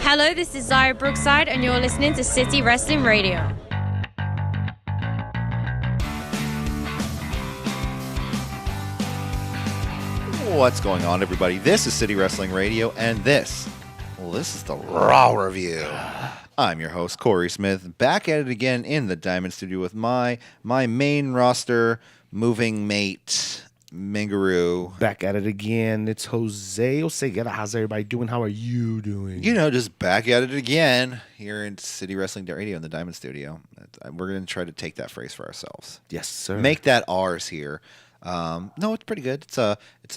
Hello, this is Zaya Brookside, and you're listening to City Wrestling Radio. What's going on, everybody? This is City Wrestling Radio, and this is the Raw Review. I'm your host, Corey Smith, back at it again in the Diamond Studio with my main roster moving mate, Mingaroo. Back at it again. It's Jose Oseguera. How's everybody doing? How are you doing? You know, just back at it again here in City Wrestling Radio in the Diamond Studio. We're going to try to take that phrase for ourselves. Yes, sir. Make that ours here. No, it's pretty good. It's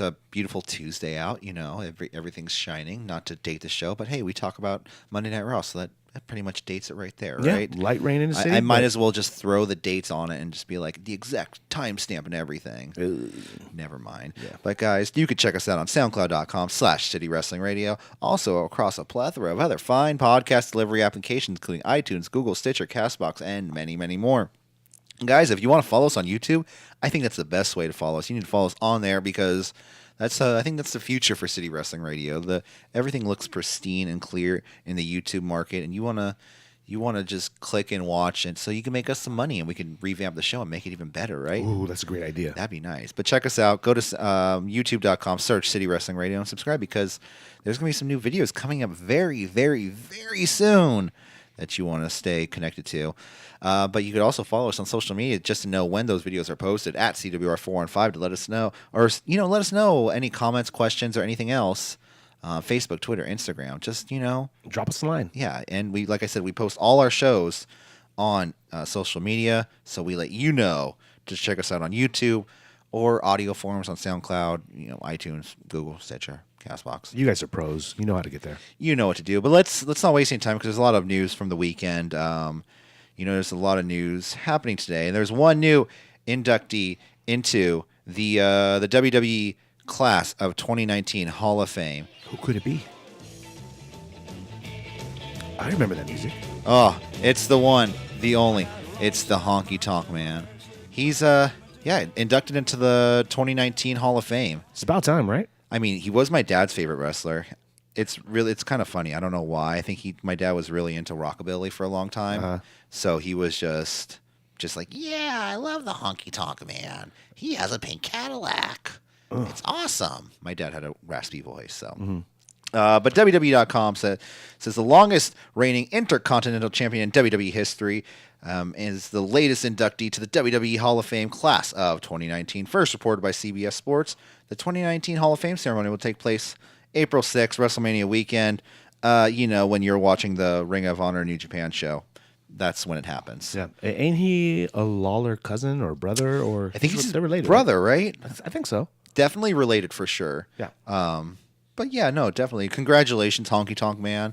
a beautiful Tuesday out. You know, everything's shining. Not to date the show, but hey, we talk about Monday Night Raw, so that pretty much dates it right there, right? Light rain in the city. I might as well just throw the dates on it and just be like the exact timestamp and everything. Never mind. Yeah. But guys, you can check us out on SoundCloud.com/City Wrestling Radio. Also across a plethora of other fine podcast delivery applications, including iTunes, Google, Stitcher, CastBox, and many, many more. Guys, if you want to follow us on YouTube, I think that's the best way to follow us. You need to follow us on there because that's I think that's the future for City Wrestling Radio. Everything looks pristine and clear in the YouTube market, and you wanna just click and watch, and so you can make us some money, and we can revamp the show and make it even better, right? Ooh, that's a great idea. That'd be nice. But check us out. Go to YouTube.com, search City Wrestling Radio, and subscribe because there's gonna be some new videos coming up very, very, very soon that you want to stay connected to. But you could also follow us on social media just to know when those videos are posted at CWR415 to let us know, or let us know any comments, questions, or anything else. Facebook, Twitter, Instagram. Just drop us a line. Yeah, and like I said, we post all our shows on social media, so we let you know. Just check us out on YouTube or audio forms on SoundCloud, iTunes, Google, Stitcher, CastBox. You guys are pros. You know how to get there. You know what to do. But let's not waste any time because there's a lot of news from the weekend. There's a lot of news happening today, and there's one new inductee into the WWE class of 2019 Hall of Fame. Who could it be? I remember that music. Oh, it's the one, the only. It's the Honky Tonk Man. He's inducted into the 2019 Hall of Fame. It's about time, right? I mean, he was my dad's favorite wrestler. It's kind of funny. I don't know why. I think my dad was really into rockabilly for a long time. So he was just like, yeah, I love the Honky Tonk Man. He has a pink Cadillac. Ugh. It's awesome. My dad had a raspy voice, so. Mm-hmm. But WWE.com says the longest reigning Intercontinental Champion in WWE history is the latest inductee to the WWE Hall of Fame class of 2019. First reported by CBS Sports, the 2019 Hall of Fame ceremony will take place April 6th, WrestleMania weekend. When you're watching the Ring of Honor New Japan show. That's when it happens. Yeah. Ain't he a Lawler cousin or brother? Or I think they're related. Brother, right? I think so. Definitely related for sure. Yeah. But yeah, no, definitely. Congratulations, Honky Tonk Man.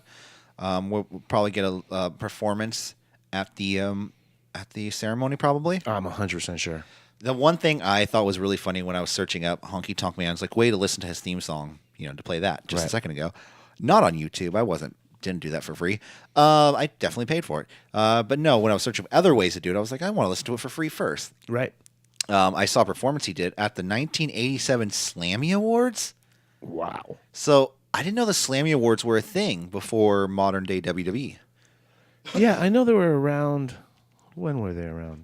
We'll probably get a performance at the ceremony, probably. I'm 100% sure. The one thing I thought was really funny when I was searching up Honky Tonk Man's way to listen to his theme song, to play that just a second ago. Not on YouTube. I didn't do that for free. I definitely paid for it. But no, when I was searching other ways to do it, I was like, I want to listen to it for free first. Right. I saw a performance he did at the 1987 Slammy Awards. Wow. So I didn't know the Slammy Awards were a thing before modern day WWE. Yeah, I know they were around. When were they around?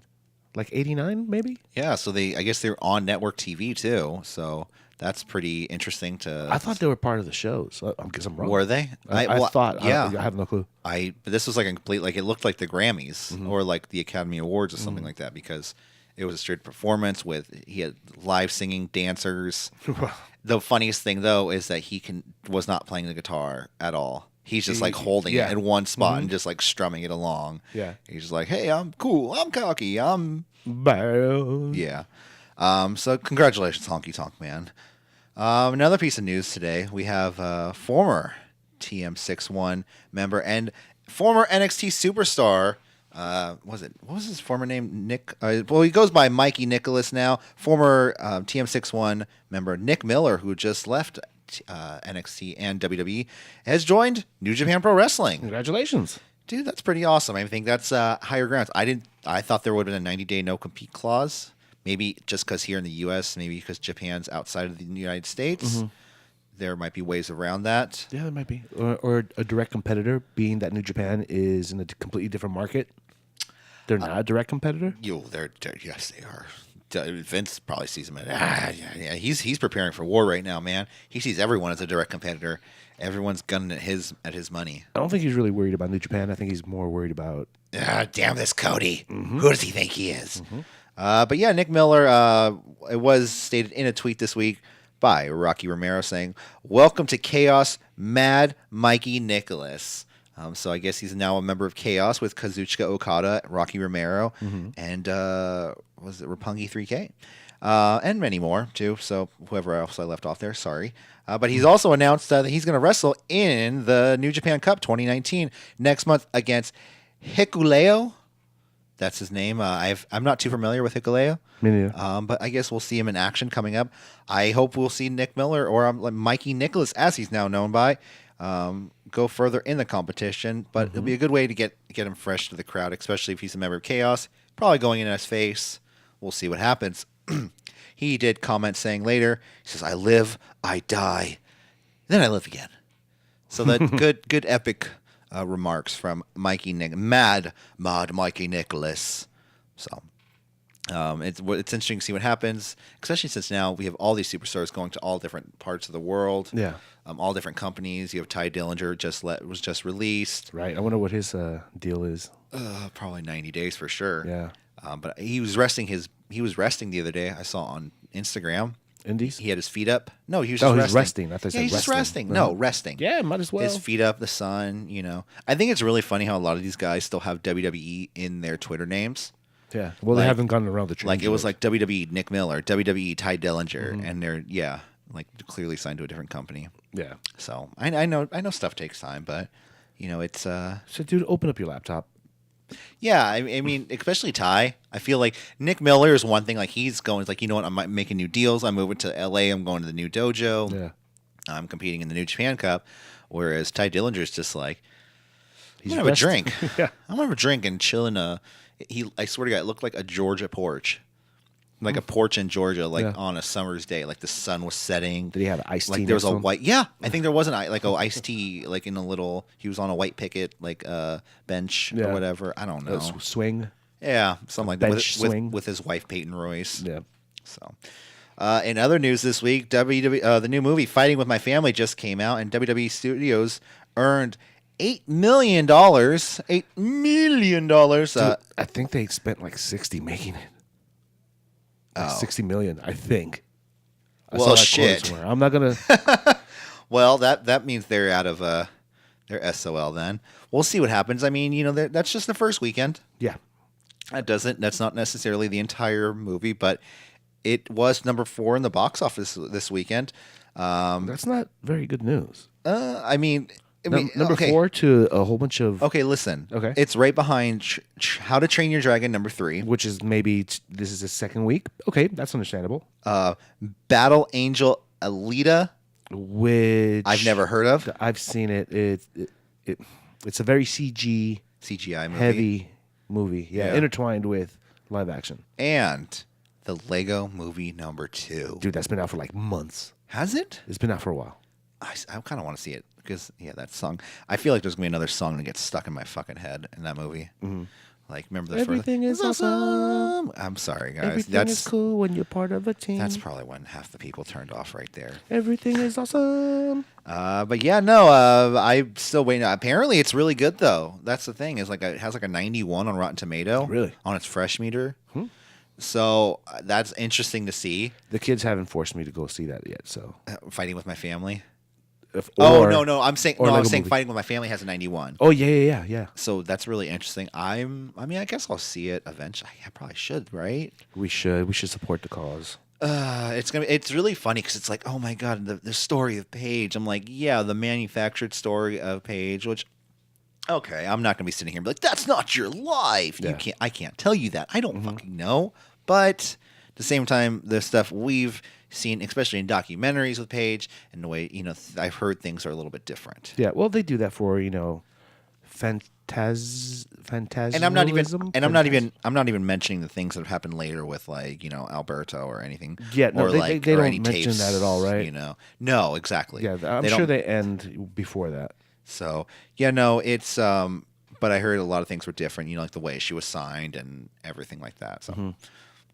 Like 89, maybe? Yeah, so I guess they were on network TV too. So that's pretty interesting to. I thought they were part of the shows. I guess I'm wrong. Were they? I thought. Yeah, I have no clue. But this was like a complete. It looked like the Grammys or like the Academy Awards or something like that because it was a straight performance he had live singing dancers. The funniest thing though is that was not playing the guitar at all. He's just holding it in one spot and just strumming it along. Yeah. He's just like, hey, I'm cool. I'm cocky. I'm bad. Yeah. So congratulations, Honky Tonk Man. Another piece of news today. We have former TM61 member and former NXT superstar. What was his former name? Nick. He goes by Mikey Nicholas now. Former TM61 member Nick Miller, who just left NXT and WWE, has joined New Japan Pro Wrestling. Congratulations, dude! That's pretty awesome. I think that's higher grounds. I thought there would have been a 90-day no compete clause. Maybe just because here in the U.S., maybe because Japan's outside of the United States. there might be ways around that. Yeah, there might be. Or a direct competitor, being that New Japan is in a completely different market. They're not a direct competitor? They're yes, they are. Vince probably sees him yeah. He's preparing for war right now, man. He sees everyone as a direct competitor. Everyone's gunning at his money. I don't think he's really worried about New Japan. I think he's more worried about... damn this Cody. Who does he think he is? But yeah, Nick Miller, it was stated in a tweet this week by Rocky Romero saying, "Welcome to Chaos, Mad Mikey Nicholas." So I guess he's now a member of Chaos with Kazuchika Okada, Rocky Romero, and was it Roppongi 3K? And many more, too. So whoever else I left off there, sorry. But he's also announced that he's going to wrestle in the New Japan Cup 2019 next month against Hikuleo. That's his name. I'm not too familiar with Hikuleo. Me neither. But I guess we'll see him in action coming up. I hope we'll see Nick Miller, or Mikey Nicholas, as he's now known by, go further in the competition. But it'll be a good way to get him fresh to the crowd, especially if he's a member of Chaos. Probably going in as face. We'll see what happens. He did comment saying later, he says, "I live, I die, then I live again." So that good epic remarks from Mad Mikey Nicholas. So it's interesting to see what happens, especially since now we have all these superstars going to all different parts of the world. Yeah. All different companies. You have Ty Dillinger was just released. Right. I wonder what his deal is. Probably 90 days for sure. Yeah. But he was resting the other day. I saw on Instagram. Indies? He had his feet up. No, he was Oh, just he's resting. I thought you said he's just resting. No, resting. Yeah, might as well. His feet up, the sun, I think it's really funny how a lot of these guys still have WWE in their Twitter names. Yeah. Well, they haven't gone around the change. Like, it was like WWE Nick Miller, WWE Ty Dillinger, and they're, clearly signed to a different company. Yeah. So, I know stuff takes time, but, it's... So, dude, open up your laptop. Yeah, I mean, especially Ty. I feel like Nick Miller is one thing. Like, he's going, like, you know what? I'm making new deals. I'm moving to LA. I'm going to the new dojo. Yeah. I'm competing in the New Japan Cup. Whereas Ty Dillinger is just like, I'm going to have a resting. drink. Yeah. I'm going to have a drink and chill in I swear to God, it looked like a Georgia porch. Like a porch in Georgia, on a summer's day. Like, the sun was setting. Did he have iced tea? Like, there was a white... Yeah, I think there was iced tea, like, in a little... He was on a white picket, bench or whatever. I don't know. Swing. Yeah, something like Bench that. swing. With his wife, Peyton Royce. Yeah. So, in other news this week, the new movie Fighting with My Family just came out, and WWE Studios earned $8 million. $8 million. Dude, I think they spent like 60 making it. Like 60 million, I think. Well, shit. I'm not gonna. Well, that means they're out of their SOL. Then we'll see what happens. I mean, that's just the first weekend. Yeah. That's not necessarily the entire movie, but it was number 4 in the box office this weekend. That's not very good news. I mean, number okay. 4 to a whole bunch of... Okay, listen. Okay. It's right behind How to Train Your Dragon, number 3. Which is maybe... this is the second week. Okay, that's understandable. Battle Angel Alita. Which... I've never heard of. I've seen it. It's a very CGI movie. Heavy movie. Yeah, intertwined with live action. And the Lego movie number 2. Dude, that's been out for like months. Has it? It's been out for a while. I kind of want to see it. Because, that song. I feel like there's going to be another song that gets stuck in my fucking head in that movie. Mm-hmm. Like, remember the Everything is awesome. I'm sorry, guys. Everything is cool when you're part of a team. That's probably when half the people turned off right there. Everything is awesome. But yeah, no, I'm still waiting. Apparently, it's really good, though. That's the thing. Is it has like a 91 on Rotten Tomato. Really? On its fresh meter. So that's interesting to see. The kids haven't forced me to go see that yet, so. Fighting with My Family. No. I'm saying Fighting with My Family has a 91. Oh yeah. So that's really interesting. I guess I'll see it eventually. I probably should, right? We should support the cause. It's really funny because it's like, oh my god, the story of Paige. I'm like, yeah, the manufactured story of Paige, which, okay, I'm not gonna be sitting here and be like, that's not your life. Yeah. I can't tell you that. I don't fucking know. But at the same time, the stuff we've seen, especially in documentaries with Paige, and the way I've heard things are a little bit different. Yeah, well, they do that for phantasmalism. And I'm not even mentioning the things that have happened later with like Alberto or anything. Yeah, no, or they like don't or any mention tapes, that at all, right? No, exactly. Yeah, I'm They sure don't- they end before that. So yeah, no, it's but I heard a lot of things were different. Like the way she was signed and everything like that. So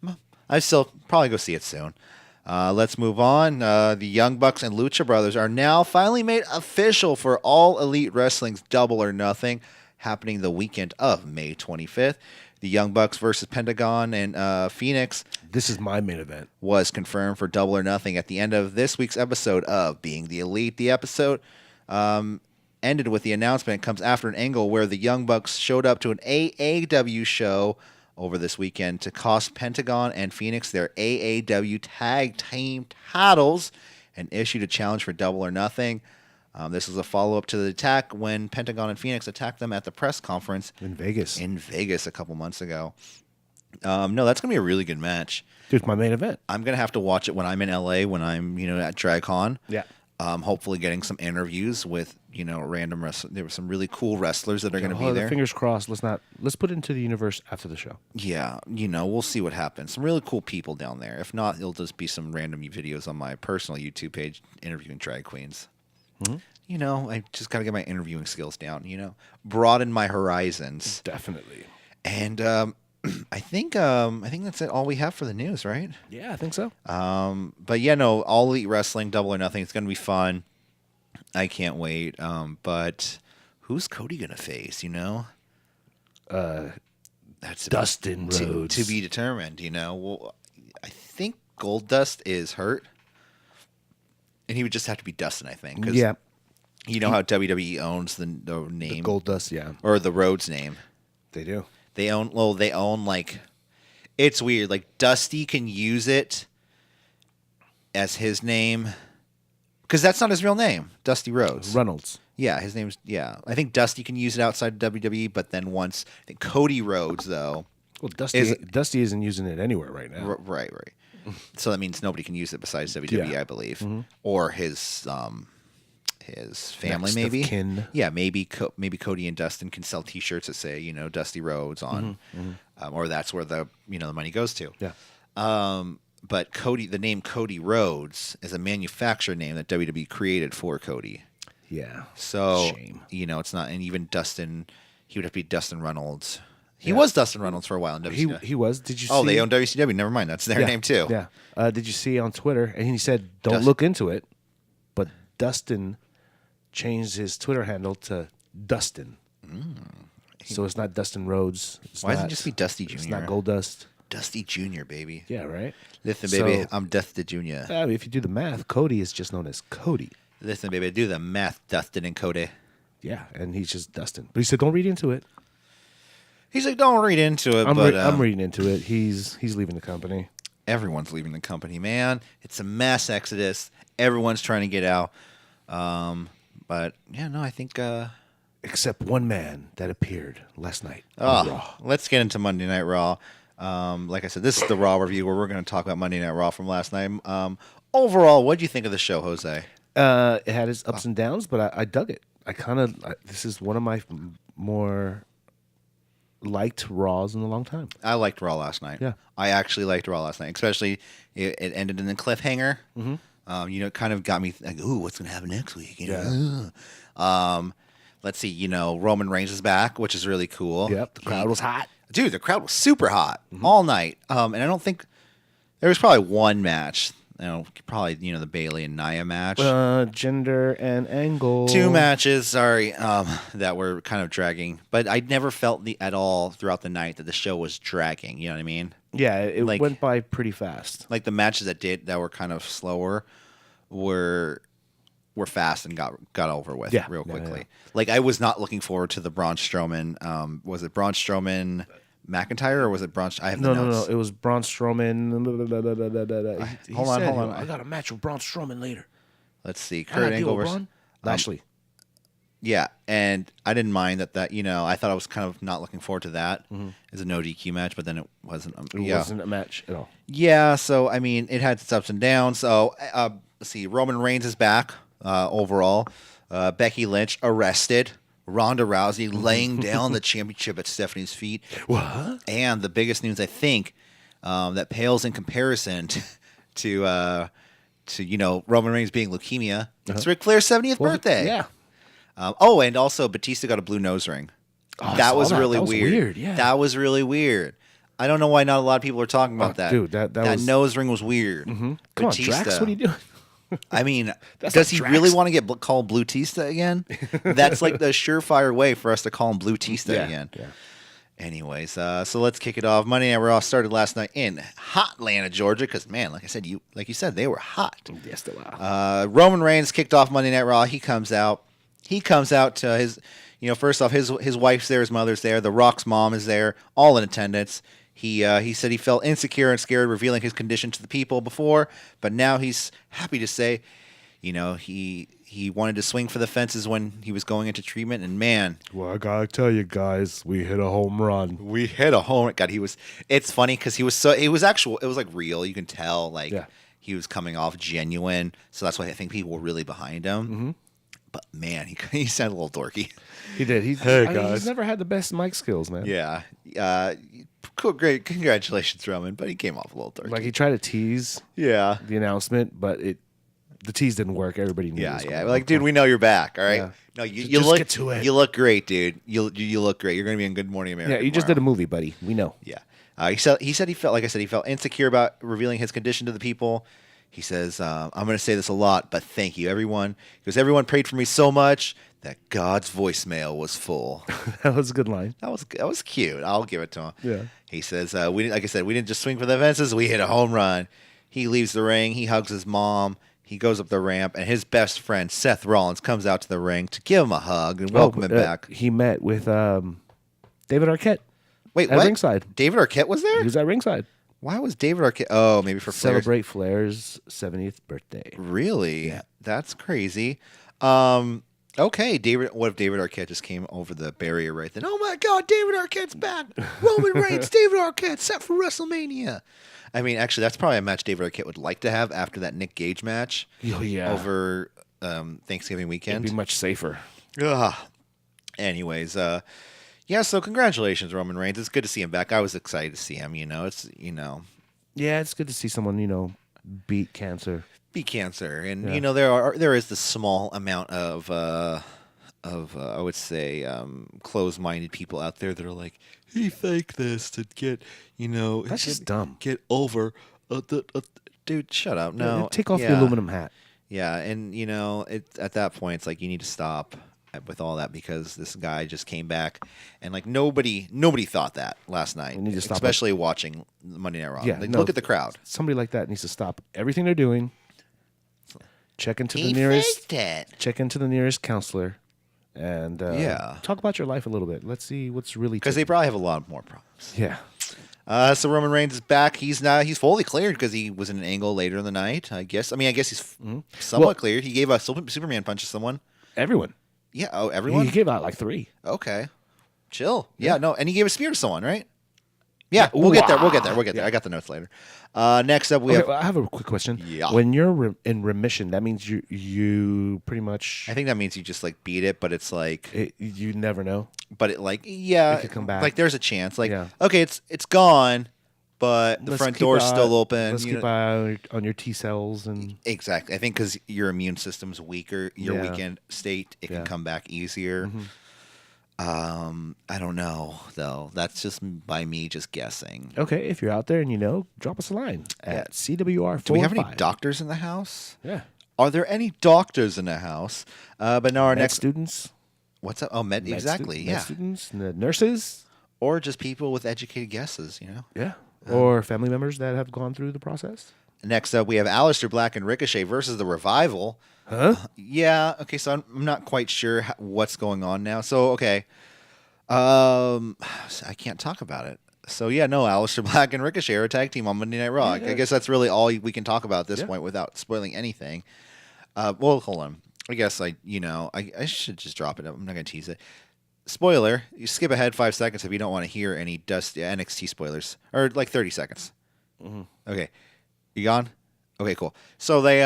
well, I still probably go see it soon. Let's move on. The Young Bucks and Lucha Brothers are now finally made official for All Elite Wrestling's Double or Nothing, happening the weekend of May 25th. The Young Bucks versus Pentagon and Phoenix. This is my main event. Was confirmed for Double or Nothing at the end of this week's episode of Being the Elite. The episode ended with the announcement. It comes after an angle where the Young Bucks showed up to an AAW show over this weekend to cost Pentagon and Phoenix their AAW Tag Team titles and issued a challenge for Double or Nothing. This is a follow-up to the attack when Pentagon and Phoenix attacked them at the press conference In Vegas a couple months ago. No, that's going to be a really good match. Dude, it's my main event. I'm going to have to watch it when I'm in LA, when I'm, at DragCon. Yeah. Hopefully getting some interviews with, random wrestlers. There were some really cool wrestlers that are going to be there. Fingers crossed. Let's put it into the universe after the show. Yeah, we'll see what happens. Some really cool people down there. If not, it'll just be some random videos on my personal YouTube page interviewing drag queens. Mm-hmm. I just got to get my interviewing skills down, broaden my horizons. Definitely. And I think that's it, all we have for the news, right? Yeah, I think so. But yeah, no, All Elite Wrestling, Double or Nothing. It's going to be fun. I can't wait. But who's Cody going to face, That's Dustin Rhodes. To be determined, Well, I think Goldust is hurt. And he would just have to be Dustin, I think. 'Cause yeah. You know how WWE owns the name? The Goldust, yeah. Or the Rhodes name. They do. They own like, it's weird. Like Dusty can use it as his name because that's not his real name, Dusty Rhodes. Reynolds. Yeah, his name's I think Dusty can use it outside WWE, but then I think Cody Rhodes though. Well, Dusty isn't using it anywhere right now. Right. So that means nobody can use it besides WWE, Yeah. I believe, or his family, Next of maybe. kin. Yeah, maybe Cody and Dustin can sell T-shirts that say Dusty Rhodes on, or that's where the the money goes to. Yeah. But the name Cody Rhodes is a manufacturer name that WWE created for Cody. Yeah. So Shame. It's not, and even Dustin, he would have to be Dustin Reynolds. He was Dustin Reynolds for a while in WCW. He was. Did you see? Oh, they own WCW. Never mind. That's their name too. Yeah. Did you see on Twitter? And he said, "Don't Dustin. look into it," but Dustin changed his Twitter handle to Dustin. So it's not Dustin Rhodes. Why doesn't it just be Dusty Jr.? It's not Goldust. Dusty Jr., baby. Yeah, right. Listen, baby, So- I'm Dusty Jr. If you do the math, Cody is just known as Cody. Listen, baby, do the math, Dustin and Cody. Yeah, and he's just Dustin. But he said, "Don't read into it." He's like, don't read into it, I'm reading into it. He's leaving the company. Everyone's leaving the company, man. It's a mass exodus. Everyone's trying to get out. But yeah, no, I think. Except one man that appeared last night on Raw. Let's get into Monday Night Raw. Like I said, this is the Raw review where we're going to talk about Monday Night Raw from last night. Overall, what do you think of the show, Jose? It had its ups and downs, but I dug it. This is one of my more liked Raws in a long time. I liked Raw last night. Yeah. I actually liked Raw last night, especially it ended in a cliffhanger. It kind of got me like, ooh, what's going to happen next week? Let's see, Roman Reigns is back, which is really cool. Yep, the crowd was hot. Dude, the crowd was super hot all night. And I don't think there was probably one match. Probably the Bayley and Nia match. Jinder and Angle. Two matches, that were kind of dragging. But I never felt at all throughout the night that the show was dragging. You know what I mean? Yeah, it Like- went by pretty fast. Like the matches that were kind of slower were fast and got over with real quickly. Yeah. Like I was not looking forward to the Braun Strowman. Was it Braun Strowman McIntyre or was it Braun? I have the notes. No. It was Braun Strowman. Hold on. I got a match with Braun Strowman later. Let's see. Kurt Angle versus Lashley. Yeah, and I didn't mind that. I thought I was kind of not looking forward to that as a no DQ match, but then it wasn't. It wasn't a match at all. Yeah, so I mean, it had its ups and downs. So let's see. Roman Reigns is back overall. Becky Lynch arrested Ronda Rousey laying down the championship at Stephanie's feet. What? And the biggest news, I think, that pales in comparison to Roman Reigns being leukemia. It's Ric Flair's 70th birthday. Yeah. And also Batista got a blue nose ring. Oh, that was really that was weird. Yeah. That was really weird. I don't know why not a lot of people are talking about that. Dude, that that was... nose ring was weird. Mm-hmm. Come on, Drax, what are you doing? I mean, That's does like he Drax. really want to get called Blue Tista again? That's like the surefire way for us to call him Blue Tista again. Yeah. Anyways, so let's kick it off. Monday Night Raw started last night in hot Atlanta, Georgia, because, man, like you said, they were hot. Yes, they were. Roman Reigns kicked off Monday Night Raw. He comes out to his, first off, his wife's there, his mother's there, The Rock's mom is there, all in attendance. He said he felt insecure and scared revealing his condition to the people before, but now he's happy to say, he wanted to swing for the fences when he was going into treatment, and man, Well, I gotta tell you guys, we hit a home run. we hit a home. God, it's funny because it was like real. You can tell he was coming off genuine, so that's why I think people were really behind him. Mm-hmm. But man, he sounded a little dorky. He did. He's never had the best mic skills, man. Yeah. Cool, great. Congratulations, Roman. But he came off a little dorky. Like he tried to tease Yeah. the announcement, but the tease didn't work. Everybody knew. Yeah. Like, dude, we know you're back. All right. Yeah. No, you Just look. get to it. You look great, dude. You look great. You're gonna be in Good Morning America. Yeah, you just did a movie, buddy. We know. Yeah. He said he felt, like I said, he felt insecure about revealing his condition to the people. He says, I'm going to say this a lot, but thank you, everyone. Because everyone prayed for me so much that God's voicemail was full. That was a good line. That was cute. I'll give it to him. Yeah. He says, we didn't just swing for the fences. We hit a home run. He leaves the ring. He hugs his mom. He goes up the ramp, and his best friend, Seth Rollins, comes out to the ring to give him a hug and welcome him back. He met with David Arquette. Wait, at what? ringside. David Arquette was there? He was at ringside. Why was David Arquette? Oh, maybe for Flair's. Celebrate Flair's 70th birthday. Really? Yeah. That's crazy. Okay, what if David Arquette just came over the barrier right then? Oh my God, David Arquette's back. Roman Reigns, David Arquette, set for WrestleMania. I mean, actually, that's probably a match David Arquette would like to have after that Nick Gage match Oh, yeah. over Thanksgiving weekend. It'd be much safer. Ugh. Anyways, so congratulations, Roman Reigns. It's good to see him back. I was excited to see him. Yeah, it's good to see someone, beat cancer. Beat cancer, and Yeah. there is the small amount of I would say closed-minded people out there that are like, he faked this to get That's just dumb. get over dude, shut up. No, Take off the aluminum hat. Yeah, and at that point it's like you need to stop with all that because this guy just came back and like nobody thought that last night, We need to stop especially watching Monday Night Raw. Yeah, Like, no. look at the crowd. Somebody like that needs to stop everything they're doing. Check into the He nearest. faked it. Check into the nearest counselor, and talk about your life a little bit. Let's see what's really Because they probably have a lot more problems. Yeah. So Roman Reigns is back. He's fully cleared because he was in an angle later in the night. I guess he's somewhat cleared. He gave a Superman punch to someone. Everyone. Yeah. Oh, everyone. He gave out like 3. Okay. Chill. Yeah. No. And he gave a spear to someone, right? Yeah. We'll get there. Yeah. I got the notes later. Next up, we Okay, have. I have a quick question. Yeah. When you're in remission, that means you pretty much I think that means you just like beat it, but it's like, you never know. but it like, yeah, It could come back. Like there's a chance. Like, Yeah. okay, it's gone, but the Let's front keep door's eye- still open. Let's keep eye on your T cells and Exactly. I think because your immune system's weaker, your Yeah. weekend state, it Yeah. can come back easier. Mhm. I don't know though. That's just by me just guessing. Okay, if you're out there and drop us a line at CWR. Do we have any doctors in the house? Yeah. Are there any doctors in the house? But now our Med next students. what's up? Oh, med exactly. Med Yeah. students, the nurses. Or just people with educated guesses. Yeah. Or family members that have gone through the process. Next up, we have Aleister Black and Ricochet versus the Revival. Huh? Yeah. Okay. So I'm not quite sure what's going on now. So okay. I can't talk about it. So yeah, no, Aleister Black and Ricochet are a tag team on Monday Night Raw. Yeah. I guess that's really all we can talk about at this Yeah. point without spoiling anything. Well, hold on. I guess I should just drop it. I'm not gonna tease it. Spoiler: you skip ahead 5 seconds if you don't want to hear any NXT spoilers, or like 30 seconds. Mhm. Okay, you gone? Okay, cool. So they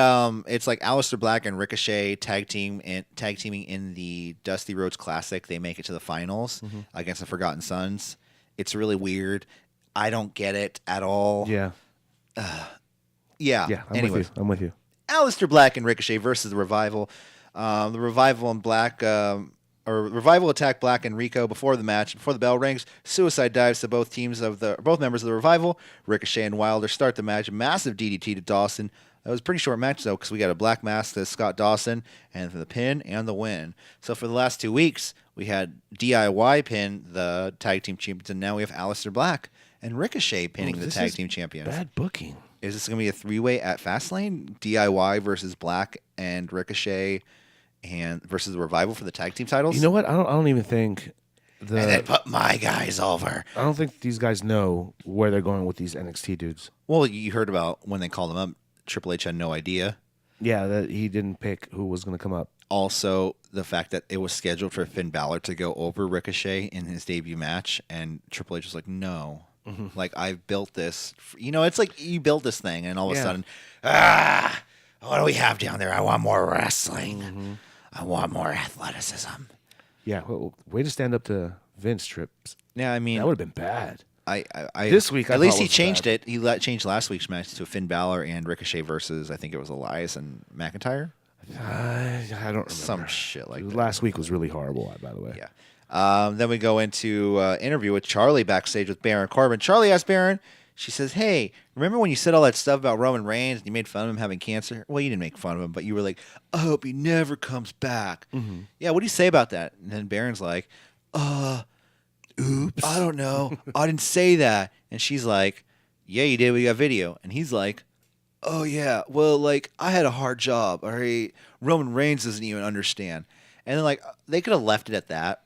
it's like Aleister Black and Ricochet teaming in the Dusty Rhodes Classic. They make it to the finals against the Forgotten Sons. It's really weird. I don't get it at all. Yeah. Yeah. I'm with you. Aleister Black and Ricochet versus the Revival. The Revival and Black Revival attack Black and Rico before the match. Before the bell rings, suicide dives to both members of the Revival. Ricochet and Wilder start the match. Massive DDT to Dawson. That was a pretty short match though, because we got a black mask to Scott Dawson and the pin and the win. So for the last 2 weeks, we had DIY pin the tag team champions, and now we have Aleister Black and Ricochet pinning the tag team champions. Bad booking. Is this going to be a 3-way at Fastlane? DIY versus Black and Ricochet and versus the Revival for the tag team titles? You know what? I don't even think and then put my guys over. I don't think these guys know where they're going with these NXT dudes. Well, you heard about when they called them up. Triple H had no idea. Yeah, that he didn't pick who was going to come up. Also, the fact that it was scheduled for Finn Balor to go over Ricochet in his debut match, and Triple H was like, no. Like, I've built this. It's like you built this thing, and all of a sudden, what do we have down there? I want more wrestling. I want more athleticism. Yeah, well, way to stand up to Vince, Trips. Yeah, I mean, that would have been bad. This week, at least he changed bad. it. He changed last week's match to Finn Balor and Ricochet versus, I think it was Elias and McIntyre. I don't remember. Some shit like that. Last week was really horrible, by the way. Yeah. Then we go into interview with Charlie backstage with Baron Corbin. Charlie asks Baron, she says, hey, remember when you said all that stuff about Roman Reigns and you made fun of him having cancer? Well, you didn't make fun of him, but you were like, I hope he never comes back. Yeah, what do you say about that? And then Baron's like, oops. I don't know. I didn't say that. And she's like, yeah, you did. We got video. And he's like, oh, yeah. Well, like, I had a hard job. All right. Roman Reigns doesn't even understand. And then, like, they could have left it at that.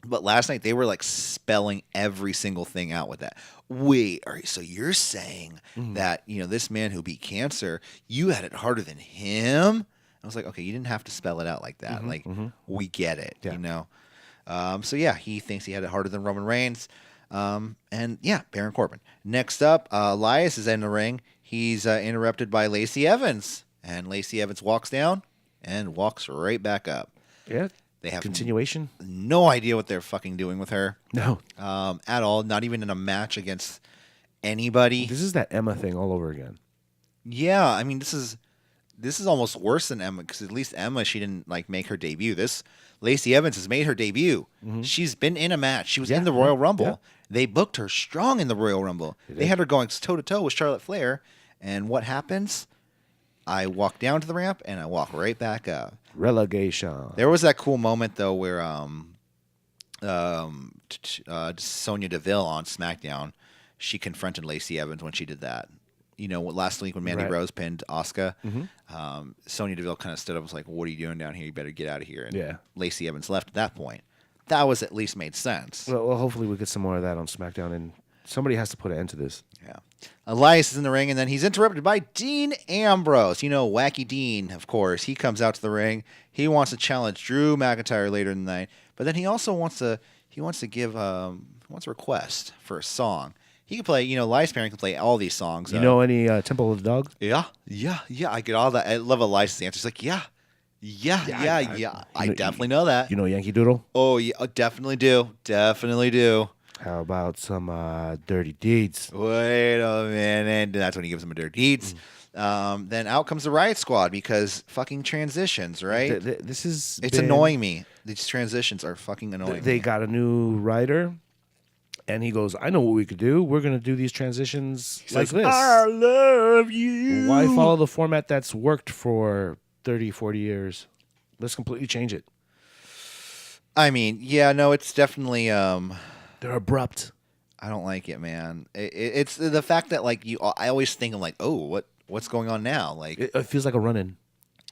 But last night, they were, like, spelling every single thing out with that. Wait, all right, so you're saying that, this man who beat cancer, you had it harder than him? I was like, okay, you didn't have to spell it out like that. We get it, So, yeah, he thinks he had it harder than Roman Reigns. And, yeah, Baron Corbin. Next up, Elias is in the ring. He's interrupted by Lacey Evans. And Lacey Evans walks down and walks right back up. Yeah. They have continuation. No idea what they're fucking doing with her. No. At all. Not even in a match against anybody. This is that Emma thing all over again. Yeah, I mean, this is almost worse than Emma, because at least Emma, she didn't make her debut. This Lacey Evans has made her debut. She's been in a match. She was in the Royal Rumble. Yeah. They booked her strong in the Royal Rumble. They had her going toe to toe with Charlotte Flair. And what happens? I walk down to the ramp and I walk right back up. Relegation. There was that cool moment though where Sonya Deville on SmackDown, she confronted Lacey Evans when she did that. Last week when Mandy Rose pinned Asuka, Sonya Deville kind of stood up and was like, what are you doing down here? You better get out of here. And Lacey Evans left at that point. That was at least made sense. Well, hopefully we get some more of that on SmackDown, and somebody has to put an end to this. Yeah. Elias is in the ring, and then he's interrupted by Dean Ambrose. Wacky Dean, of course. He comes out to the ring. He wants to challenge Drew McIntyre later in the night, but then he also wants to give a request for a song. He can play, Elias Baron can play all these songs. You know any Temple of the Dog? Yeah. I get all that. I love Elias' answer. He's like, yeah. I definitely know that. You know Yankee Doodle? Oh, yeah, definitely do. How about some Dirty Deeds? Wait a minute. That's when he gives them a Dirty Deeds. Then out comes the Riot Squad because fucking transitions, right? It's annoying me. These transitions are fucking annoying me. They got a new writer, and he goes, I know what we could do. We're going to do these transitions like this. I love you. Why follow the format that's worked for 30, 40 years? Let's completely change it. I mean, yeah, no, it's definitely... They're abrupt. I don't like it, man. It's the fact that I always think I'm like, oh, what's going on now? It feels like a run-in.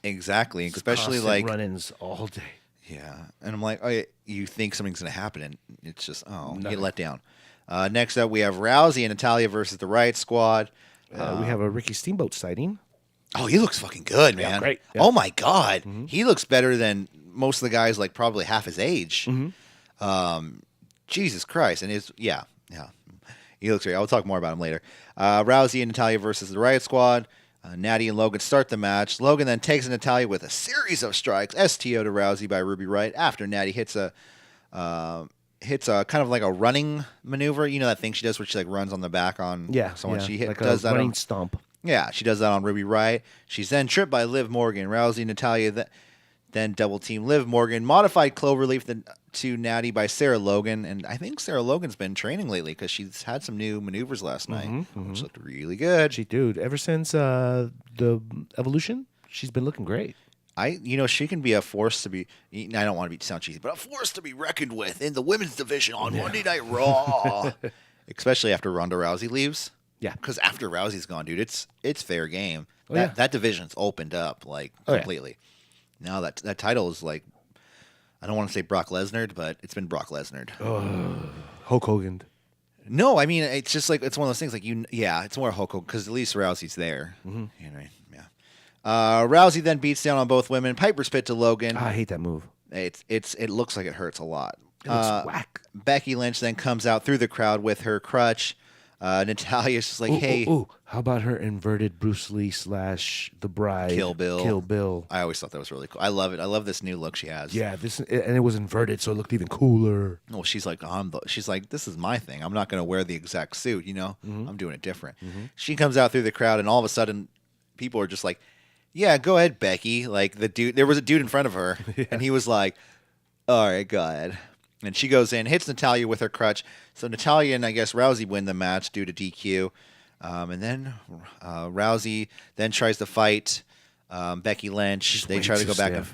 Exactly, it's especially run-ins all day. Yeah, and I'm like, oh, you think something's gonna happen, and it's just you get let down. Next up, we have Rousey and Natalya versus the Riot Squad. We have a Ricky Steamboat sighting. Oh, he looks fucking good, man. Yeah, great. Yeah. Oh my god, he looks better than most of the guys, probably half his age. Jesus Christ. And he looks great. I'll talk more about him later. Rousey and Natalya versus the Riot Squad. Natty and Logan start the match. Logan then takes Natalya with a series of strikes. STO to Rousey by Ruby Wright after Natty hits a kind of like a running maneuver. You know that thing she does where she like runs on the back on someone. Yeah. She Like does a that running on, stomp. Yeah, she does that on Ruby Wright. She's then tripped by Liv Morgan. Rousey, Natalya then double team Liv Morgan. Modified Cloverleaf to Natty by Sarah Logan. And I think Sarah Logan's been training lately because she's had some new maneuvers last night, which looked really good. Dude, ever since the Evolution, she's been looking great. She can be a force to be. I don't want to sound cheesy, but a force to be reckoned with in the women's division on Monday Night Raw, especially after Ronda Rousey leaves. Yeah, because after Rousey's gone, dude, it's fair game. Oh, That division's opened up completely. Now that title is like, I don't want to say Brock Lesnar, but it's been Brock Lesnar. Hulk Hogan. No, I mean it's just like it's one of those things like it's more Hulk Hogan because at least Rousey's there. Mm-hmm. Rousey then beats down on both women. Piper's pit to Logan. I hate that move. It looks like it hurts a lot. It looks whack. Becky Lynch then comes out through the crowd with her crutch. Natalia's just like, hey. How about her inverted Bruce Lee / The Bride? Kill Bill. Kill Bill. I always thought that was really cool. I love it. I love this new look she has. Yeah, and it was inverted, so it looked even cooler. Well, she's like, this is my thing. I'm not going to wear the exact suit, Mm-hmm. I'm doing it different. Mm-hmm. She comes out through the crowd, and all of a sudden, people are just like, yeah, go ahead, Becky. Like, there was a dude in front of her, and he was like, all right, go ahead. And she goes in, hits Natalya with her crutch. So Natalya and I guess Rousey win the match due to DQ. And then Rousey then tries to fight Becky Lynch. They try to go back.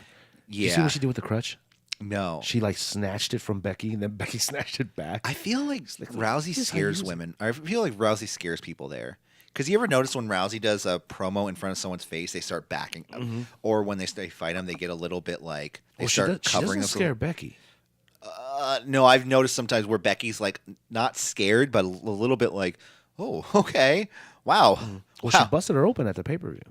You see what she did with the crutch? No. She like snatched it from Becky, and then Becky snatched it back. I feel like Rousey scares women. I feel like Rousey scares people there. Because you ever notice when Rousey does a promo in front of someone's face, they start backing up. Mm-hmm. Or when they fight them, they get a little bit like, they start covering them. She doesn't scare Becky. No, I've noticed sometimes where Becky's like not scared, but a little bit like, oh, okay, wow. Well, she busted her open at the pay-per-view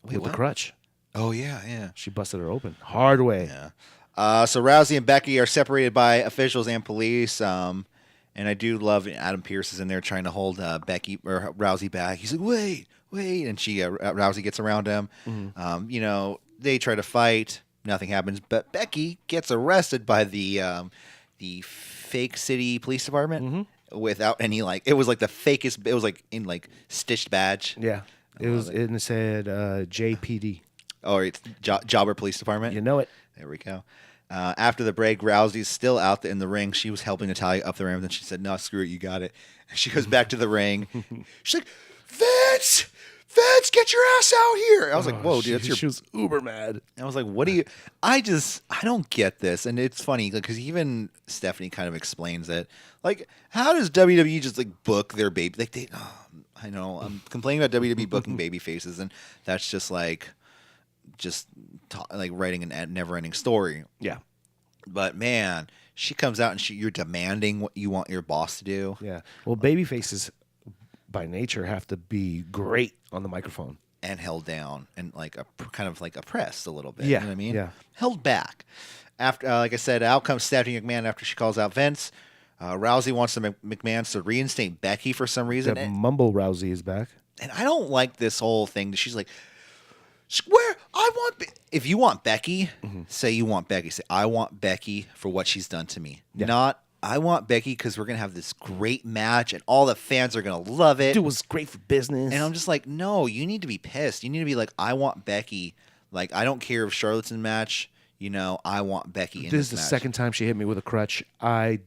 with the crutch. Oh yeah. She busted her open hard way. Yeah. So Rousey and Becky are separated by officials and police. And I do love Adam Pearce is in there trying to hold Becky or Rousey back. He's like, wait, and she Rousey gets around him. Mm-hmm. They try to fight. Nothing happens, but Becky gets arrested by the fake city police department without any it was like the fakest. It was like in stitched badge. Yeah, it said JPD. Oh, it's Jobber Police Department. You know it. There we go. After the break, Rousey's still out in the ring. She was helping Natalya up the ramp, and she said, "No, screw it, you got it." And she goes back to the ring. She's like, "Vince, get your ass out here!" I was like, "Whoa, dude, she was uber mad." I was like, "What do you?" I don't get this, and it's funny because even Stephanie kind of explains it. Like, how does WWE just book their baby? I know I'm complaining about WWE booking baby faces, and that's just writing a never-ending story. Yeah. But man, she comes out and you're demanding what you want your boss to do. Yeah. Well, baby faces by nature have to be great on the microphone and held down and kind of oppressed a little bit. Yeah. You know what I mean? Yeah. Held back. After, like I said, out comes Stephanie McMahon after she calls out Vince. Rousey wants the McMahons to reinstate Becky for some reason. Mumble Rousey is back. And I don't like this whole thing. She's like, if you want Becky, say you want Becky. Say, I want Becky for what she's done to me. Yeah. Not, I want Becky because we're going to have this great match and all the fans are going to love it. Dude, it was great for business. And I'm just like, no, you need to be pissed. You need to be like, I want Becky. Like, I don't care if Charlotte's in the match. I want Becky in this match. This is the second time she hit me with a crutch. I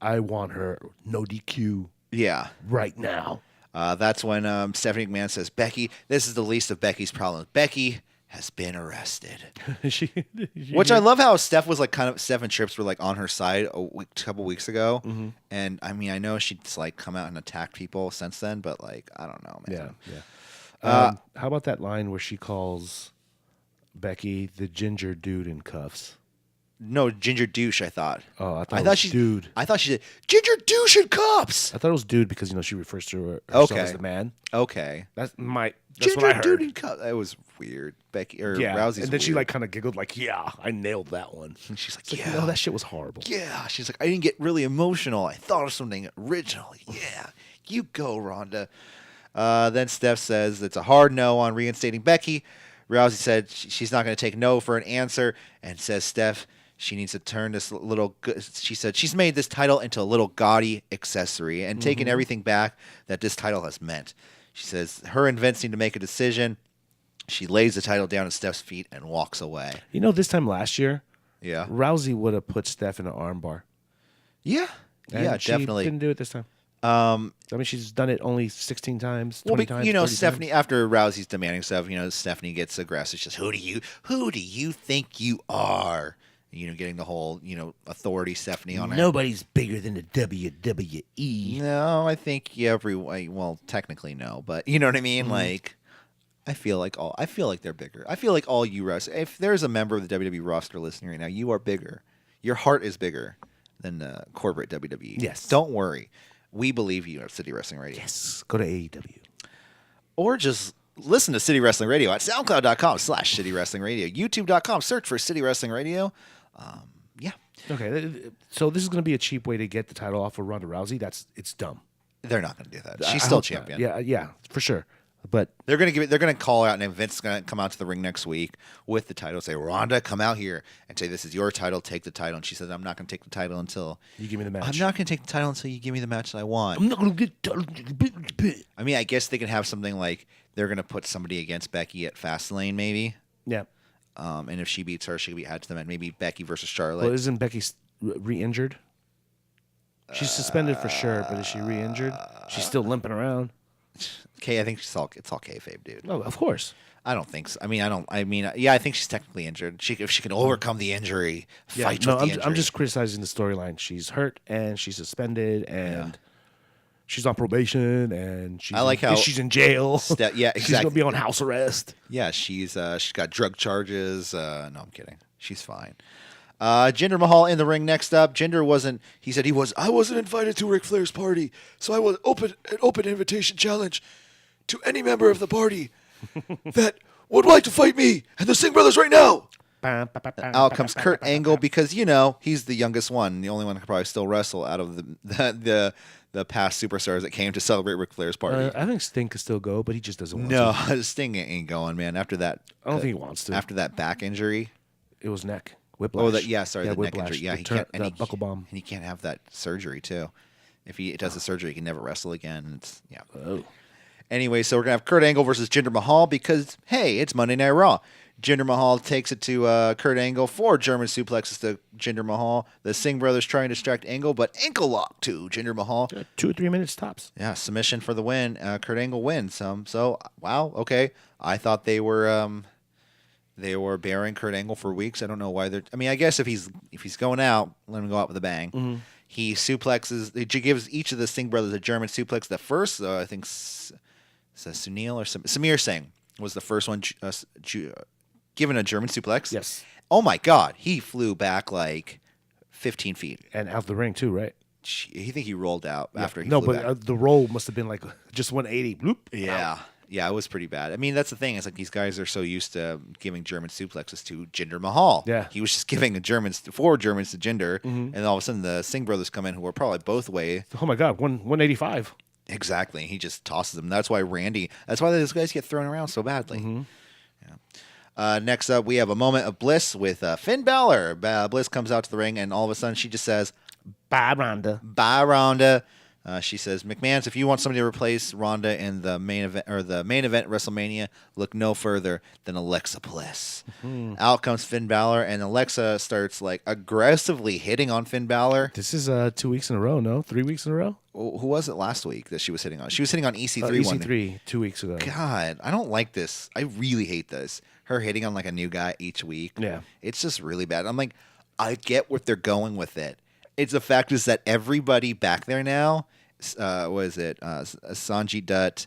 want her no DQ. Yeah. Right now. That's when Stephanie McMahon says, Becky, this is the least of Becky's problems. Becky has been arrested. Which I love how Steph was Steph and Trips were on her side a couple weeks ago. Mm-hmm. And I mean, I know she's come out and attacked people since then, but I don't know, man. Yeah. How about that line where she calls Becky the ginger dude in cuffs? No, ginger douche, I thought. Oh, I thought it was dude. I thought she said, ginger douche in cups. I thought it was dude because, she refers to herself as the man. Okay. That's ginger what I heard. Dude in cups. That was weird. Becky, or Rousey's and then weird. she kind of giggled yeah, I nailed that one. And she's like, yeah. No, that shit was horrible. Yeah. She's like, I didn't get really emotional. I thought of something original. Yeah. You go, Rhonda. Then Steph says it's a hard no on reinstating Becky. Rousey said she's not going to take no for an answer, and says Steph she needs to turn this little. She said she's made this title into a little gaudy accessory and taken everything back that this title has meant. She says her and Vince need to make a decision. She lays the title down at Steph's feet and walks away. You know, this time last year, Yeah. Rousey would have put Steph in an armbar. Yeah. And she Definitely. didn't do it this time. I mean, she's done it only 16 times, 20 times. You know, 30 Stephanie, times. after Rousey's demanding stuff, you know, Stephanie gets aggressive. She's who do you think you are? You know, getting the whole, you know, authority Stephanie on her. Nobody's bigger than the WWE. No, I think well, technically no, but you know what I mean? Like, I feel like they're bigger. I feel like all you wrestlers, if there's a member of the WWE roster listening right now, you are bigger. Your heart is bigger than corporate WWE. Yes. Don't worry. We believe you at City Wrestling Radio. Yes. Go to AEW. Or just listen to City Wrestling Radio at soundcloud.com/City Wrestling Radio. YouTube.com, search for City Wrestling Radio. Yeah. Okay. So this is going to be a cheap way to get the title off of Ronda Rousey. It's dumb. They're not going to do that. She's I still hope champion. not. Yeah, for sure. But They're gonna call her out, and Vince is gonna come out to the ring next week with the title. Say, Rhonda, come out here and say, "This is your title. Take the title." And she says, "I'm not gonna take the title until you give me the match. I'm not gonna take the title until you give me the match that I want." I'm not going to get. I mean, I guess they can have something like they're gonna put somebody against Becky at Fastlane, maybe. Yeah. And if she beats her, she can be added to them. And maybe Becky versus Charlotte. Well, isn't Becky re-injured? She's suspended for sure, but is she re-injured? She's still limping around. Okay, I think it's all kayfabe, dude. Oh, of course. I don't think so. Yeah, I think she's technically injured. If she can overcome the injury, fight with the injury. I'm just criticizing the storyline. She's hurt and she's suspended and she's on probation and she's I like how she's in jail. Yeah, exactly. She's gonna be on house arrest. Yeah, she's got drug charges. No, I'm kidding. She's fine. Jinder Mahal in the ring next up. Jinder wasn't. He said I wasn't invited to Ric Flair's party, so I was an open invitation challenge to any member of the party that would like to fight me and the Singh brothers right now. Out comes Kurt Angle because he's the youngest one, the only one who could probably still wrestle out of the past superstars that came to celebrate Ric Flair's party. I think Sting could still go, but he just doesn't want to. No, Sting ain't going, man. After that, I don't think he wants to. After that back injury, it was neck whiplash. Oh, the neck injury. Yeah, the buckle bomb, and he can't have that surgery too. If he does the surgery, he can never wrestle again. Oh. Anyway, so we're gonna have Kurt Angle versus Jinder Mahal because hey, it's Monday Night Raw. Jinder Mahal takes it to Kurt Angle for German suplexes to Jinder Mahal. The Singh brothers try and distract Angle, but ankle lock to Jinder Mahal. 2 or 3 minutes tops. Yeah, submission for the win. Kurt Angle wins. So wow, okay. I thought they were bearing Kurt Angle for weeks. I don't know why they're. I mean, I guess if he's going out, let him go out with a bang. Mm-hmm. He suplexes. He gives each of the Singh brothers a German suplex. The first, I think, Sunil or Samir Singh was the first one given a German suplex. Yes. Oh my God, he flew back like 15 feet and out the ring too, right? You think he rolled out after he no, flew but back? The roll must have been like just 180. Bloop, yeah. out. Yeah, it was pretty bad. I mean, that's the thing. It's like these guys are so used to giving German suplexes to Jinder Mahal. Yeah. He was just giving four Germans to Jinder, and all of a sudden the Singh brothers come in who are probably both way. Oh my God, 185. Exactly. He just tosses them. That's why those guys get thrown around so badly. Mm-hmm. Yeah. Next up, we have a moment of bliss with Finn Balor. Bliss comes out to the ring, and all of a sudden she just says, Bye, Rhonda. Bye, Rhonda. She says, McMahon's, if you want somebody to replace Ronda in the main event WrestleMania, look no further than Alexa Bliss. Mm-hmm. Out comes Finn Balor, and Alexa starts like aggressively hitting on Finn Balor. This is 2 weeks in a row, no? 3 weeks in a row? Who was it last week that she was hitting on? She was hitting on EC3 EC3 2 weeks ago. God, I don't like this. I really hate this. Her hitting on like a new guy each week. Yeah. It's just really bad. I'm like, I get what they're going with it. It's the fact is that everybody back there now, Sanjay Dutt,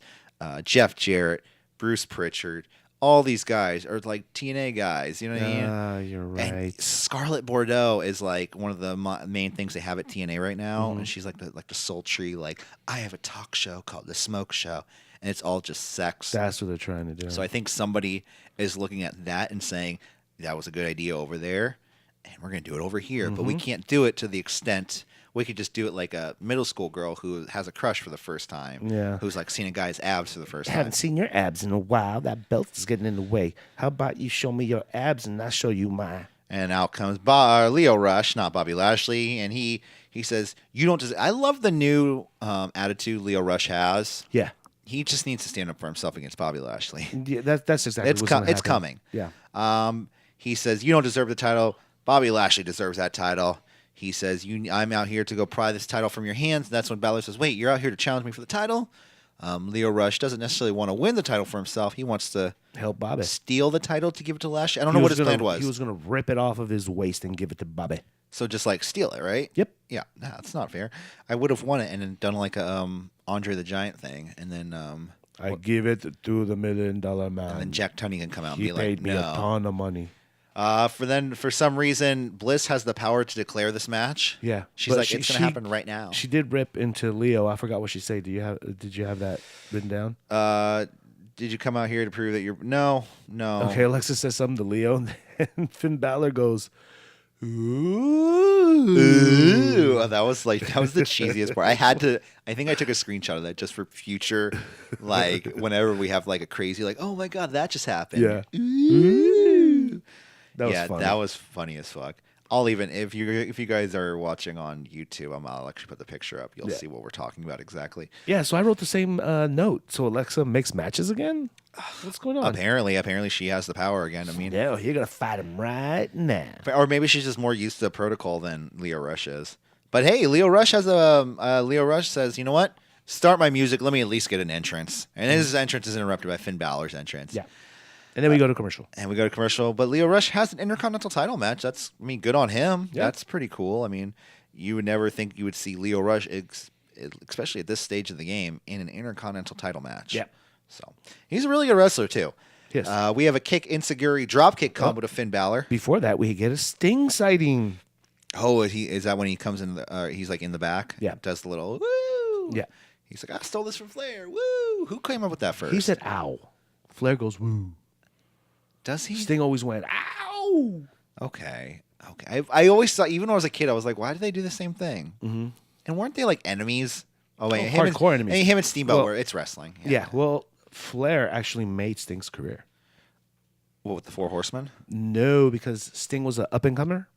Jeff Jarrett, Bruce Pritchard, all these guys are like TNA guys. You know what I mean? You're right. And Scarlett Bordeaux is like one of the main things they have at TNA right now, and she's like the sultry, like I have a talk show called The Smoke Show, and it's all just sex. That's what they're trying to do. So I think somebody is looking at that and saying that was a good idea over there, and we're going to do it over here, but we can't do it to the extent we could just do it like a middle school girl who has a crush for the first time. Yeah. Who's like seeing a guy's abs for the first I time. haven't seen your abs in a while. That belt is getting in the way. How about you show me your abs and I'll show you mine? And out comes Leo Rush, not Bobby Lashley, and he says, "You don't." I love the new attitude Leo Rush has. Yeah. He just needs to stand up for himself against Bobby Lashley. Yeah, that's exactly what's going to happen. It's coming. Yeah. He says, "You don't deserve the title. Bobby Lashley deserves that title." He says, I'm out here to go pry this title from your hands. And that's when Balor says, "Wait, you're out here to challenge me for the title?" Leo Rush doesn't necessarily want to win the title for himself. He wants to help Bobby steal the title to give it to Lashley. I don't know what his plan was. He was going to rip it off of his waist and give it to Bobby. So just like steal it, right? Yep. Yeah, nah, that's not fair. I would have won it and then done like a Andre the Giant thing, and then I give it to the $1 million man. and then Jack Tunney can come out and He be like, paid me "No." a ton of money. For some reason, Bliss has the power to declare this match. Yeah, she's but like, it's gonna happen right now. She did rip into Leo. I forgot what she said. Did you have that written down? Did you come out here to prove that you're no? Okay, Alexa says something to Leo, and Finn Balor goes, "Ooh." Ooh, that was the cheesiest part. I think I took a screenshot of that just for future, like whenever we have like a crazy, like, oh my god, that just happened. Yeah. Ooh. That was funny. That was funny as fuck. I'll even if you guys are watching on YouTube, I'll actually put the picture up. You'll see what we're talking about exactly. Yeah, so I wrote the same note. So Alexa makes matches again? What's going on? Apparently she has the power again. I mean, no, you're gonna fight him right now. or maybe she's just more used to the protocol than Leo Rush is. But hey, Leo Rush Leo Rush says, "You know what? Start my music. Let me at least get an entrance." And his entrance is interrupted by Finn Balor's entrance. Yeah. And then we go to commercial. But Leo Rush has an Intercontinental title match. Good on him. Yeah. That's pretty cool. I mean, you would never think you would see Leo Rush, especially at this stage of the game, in an Intercontinental title match. Yeah. So he's a really good wrestler too. Yes. We have a kick Inseguri dropkick combo to Finn Balor. Before that, we get a Sting sighting. Oh, is that when he comes in? He's like in the back. Yeah. Does the little woo. Yeah. He's like, I stole this from Flair. Woo. Who came up with that first? He said, "Ow." Flair goes, "Woo." Does he? Sting always went, "Ow." Okay. I always thought, even when I was a kid, I was like, why do they do the same thing? Mm-hmm. And weren't they like enemies? Oh, wait. Hardcore enemies. Him and Steamboat were, it's wrestling. Yeah. Well, Flair actually made Sting's career. What, with the Four Horsemen? No, because Sting was an up-and-comer.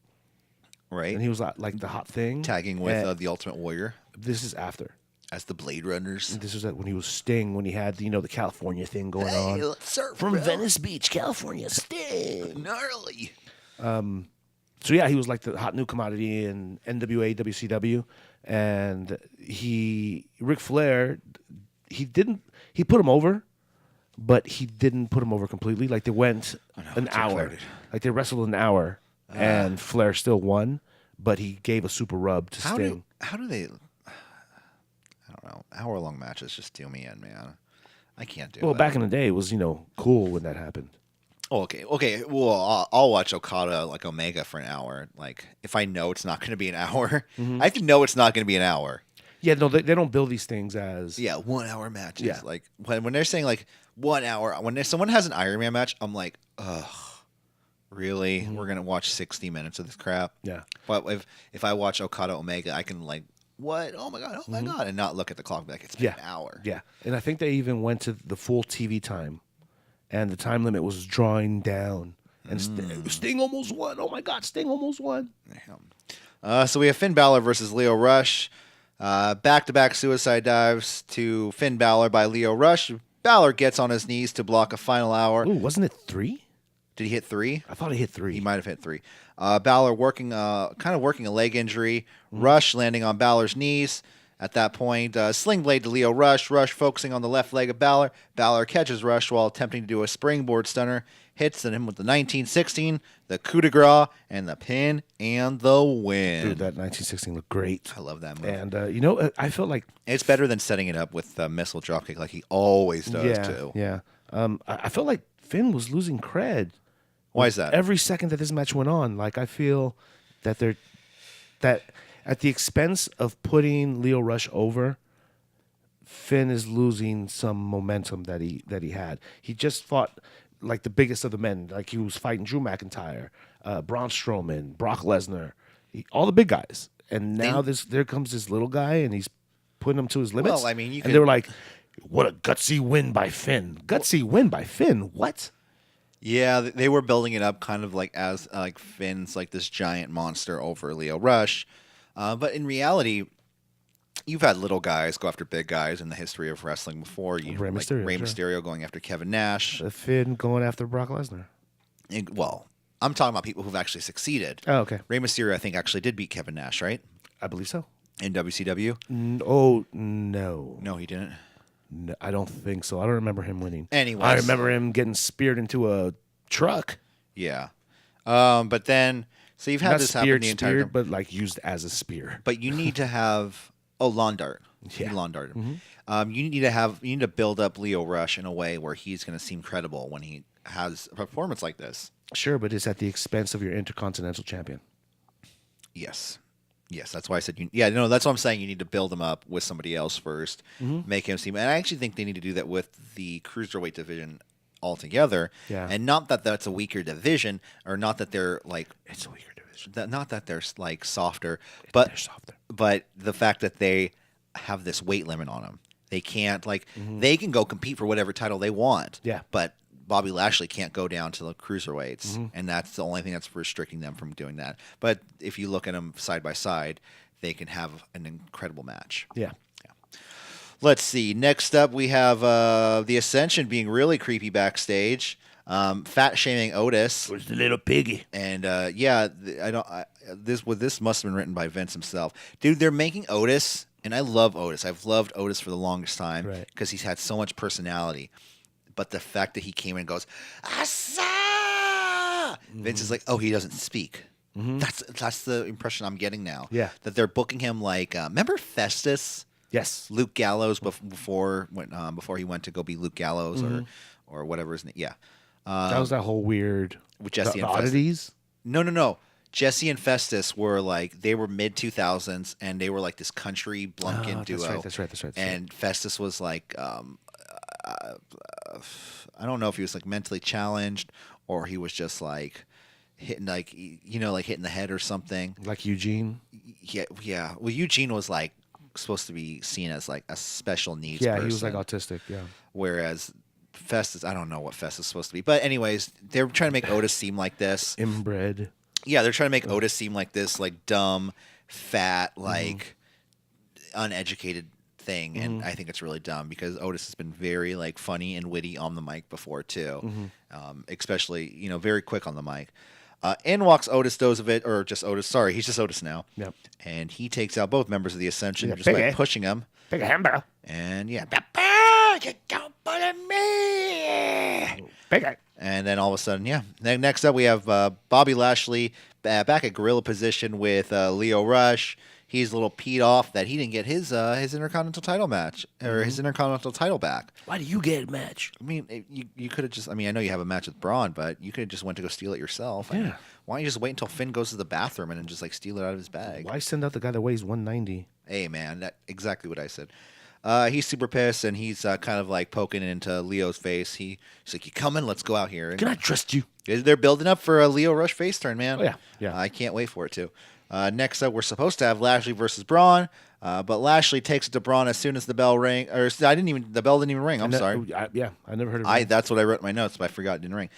Right. And he was like the hot thing. Tagging with the Ultimate Warrior. This is after. As the Blade Runners. This was when he was Sting, when he had, the California thing going on. Let's surf, From bro. Venice Beach, California, Sting. Gnarly. So yeah, he was like the hot new commodity in NWA, WCW, and Ric Flair, he put him over, but he didn't put him over completely. Like they went an hour, like they wrestled an hour, and Flair still won, but he gave a super rub to Sting. How do they? I don't know. Hour-long matches just do me in, man. I can't do it. Well, back in the day, it was cool when that happened. Oh, okay. Well, I'll watch Okada like Omega for an hour. Like if I know it's not going to be an hour, I have to know it's not going to be an hour. Yeah, no, they don't build these things as 1 hour matches. Yeah. Like when they're saying like 1 hour, when someone has an Iron Man match, I'm like, ugh, really? We're gonna watch 60 minutes of this crap? Yeah. But if I watch Okada Omega, I can like, what? Oh my god, and not look at the clock. Be like, it's been an hour. Yeah, and I think they even went to the full TV time, and the time limit was drawing down. And Sting almost won. Oh my God, Sting almost won. So we have Finn Balor versus Leo Rush. Back-to-back suicide dives to Finn Balor by Leo Rush. Balor gets on his knees to block a final hour. Ooh, wasn't it 3? Did he hit 3? I thought he hit 3. He might have hit 3. Balor working a leg injury. Rush landing on Balor's knees. At that point, sling blade to Leo Rush. Rush focusing on the left leg of Balor. Balor catches Rush while attempting to do a springboard stunner. Hits him with the 1916, the coup de grace, and the pin and the win. Dude, that 1916 looked great. I love that move. And, I felt like... It's better than setting it up with the missile dropkick like he always does, too. Yeah. I felt like Finn was losing cred. Why is that? Every second that this match went on, like I feel that at the expense of putting Leo Rush over, Finn is losing some momentum that he had. He just fought like the biggest of the men. Like he was fighting Drew McIntyre, Braun Strowman, Brock Lesnar, all the big guys. and now there comes this little guy, and he's putting him to his limits. Well, I mean, and they were like, "What a gutsy win by Finn! Gutsy win by Finn! What?" Yeah, they were building it up kind of like as like Finn's like this giant monster over Lio Rush, but in reality, you've had little guys go after big guys in the history of wrestling before. Rey Mysterio, Rey sure. Mysterio going after Kevin Nash. Finn going after Brock Lesnar. Well, I'm talking about people who've actually succeeded. Oh, okay. Rey Mysterio, I think, actually did beat Kevin Nash, right? I believe so. In WCW? Oh, no. No, he didn't. No, I don't think so. I don't remember him winning. Anyways. I remember him getting speared into a truck. Yeah. But then, so you've had Not this speared, happen the entire time. but like used as a spear. But you need to have lawn dart. Yeah. He lawn darted. You need to build up Lio Rush in a way where he's going to seem credible when he has a performance like this. Sure, but it's at the expense of your Intercontinental Champion. Yes. Yes, that's why I said that's what I'm saying. You need to build him up with somebody else first, make him seem. And I actually think they need to do that with the cruiserweight division altogether. Yeah. And not that that's a weaker division, or not that they're like It's a weaker division. not that they're like softer, but They're softer. But the fact that they have this weight limit on them, they can't they can go compete for whatever title they want. Yeah. But Bobby Lashley can't go down to the cruiserweights, and that's the only thing that's restricting them from doing that. But if you look at them side by side, they can have an incredible match. Yeah. Let's see. Next up, we have the Ascension being really creepy backstage, fat shaming Otis. Where's the little piggy? And this must have been written by Vince himself, dude. They're making Otis, and I love Otis. I've loved Otis for the longest time because he's had so much personality. But the fact that he came in and goes, Asa! Vince is like, oh, he doesn't speak. That's the impression I'm getting now. Yeah. That they're booking him like, remember Festus? Yes. Luke Gallows before he went to go be Luke Gallows or whatever his name. Yeah. That was that whole weird with Jesse the and Festus. oddities. No. Jesse and Festus were like, they were mid 2000s and they were like this country Blumpkin duo. That's right. And Festus was like, I don't know if he was like mentally challenged or he was just like hitting like hitting the head or something. Like Eugene. Yeah. Well, Eugene was like supposed to be seen as like a special needs person. Yeah, he was like autistic. Yeah. Whereas Festus, I don't know what Festus is supposed to be, but anyways, they're trying to make Otis seem like this. Inbred. Yeah, they're trying to make Otis seem like this, like dumb, fat, like uneducated thing, and I think it's really dumb because Otis has been very like funny and witty on the mic before too, especially very quick on the mic. In walks Otis Dozovich, or just Otis. Sorry, he's just Otis now. Yep. And he takes out both members of the Ascension just big, by pushing them. Big hamburger. And yeah, you don't bully me. Big guy. And then all of a sudden, Next up, we have Bobby Lashley back at gorilla position with Lio Rush. He's a little peed off that he didn't get his Intercontinental title match or his Intercontinental title back. Why do you get a match? I mean, you could have just. I mean, I know you have a match with Braun, but you could have just went to go steal it yourself. Yeah. I mean, why don't you just wait until Finn goes to the bathroom and then just like steal it out of his bag? Why send out the guy that weighs 190? Hey, man, that's exactly what I said. He's super pissed, and he's kind of like poking into Leo's face. He's like, "You coming? Let's go out here." And Can I trust you? they're building up for a Lio Rush face turn, man. Oh, yeah. I can't wait for it too. Next up, we're supposed to have Lashley versus Braun, but Lashley takes it to Braun as soon as the bell ring. Or the bell didn't even ring. I'm sorry. I never heard of it. That's what I wrote in my notes, but I forgot it didn't ring.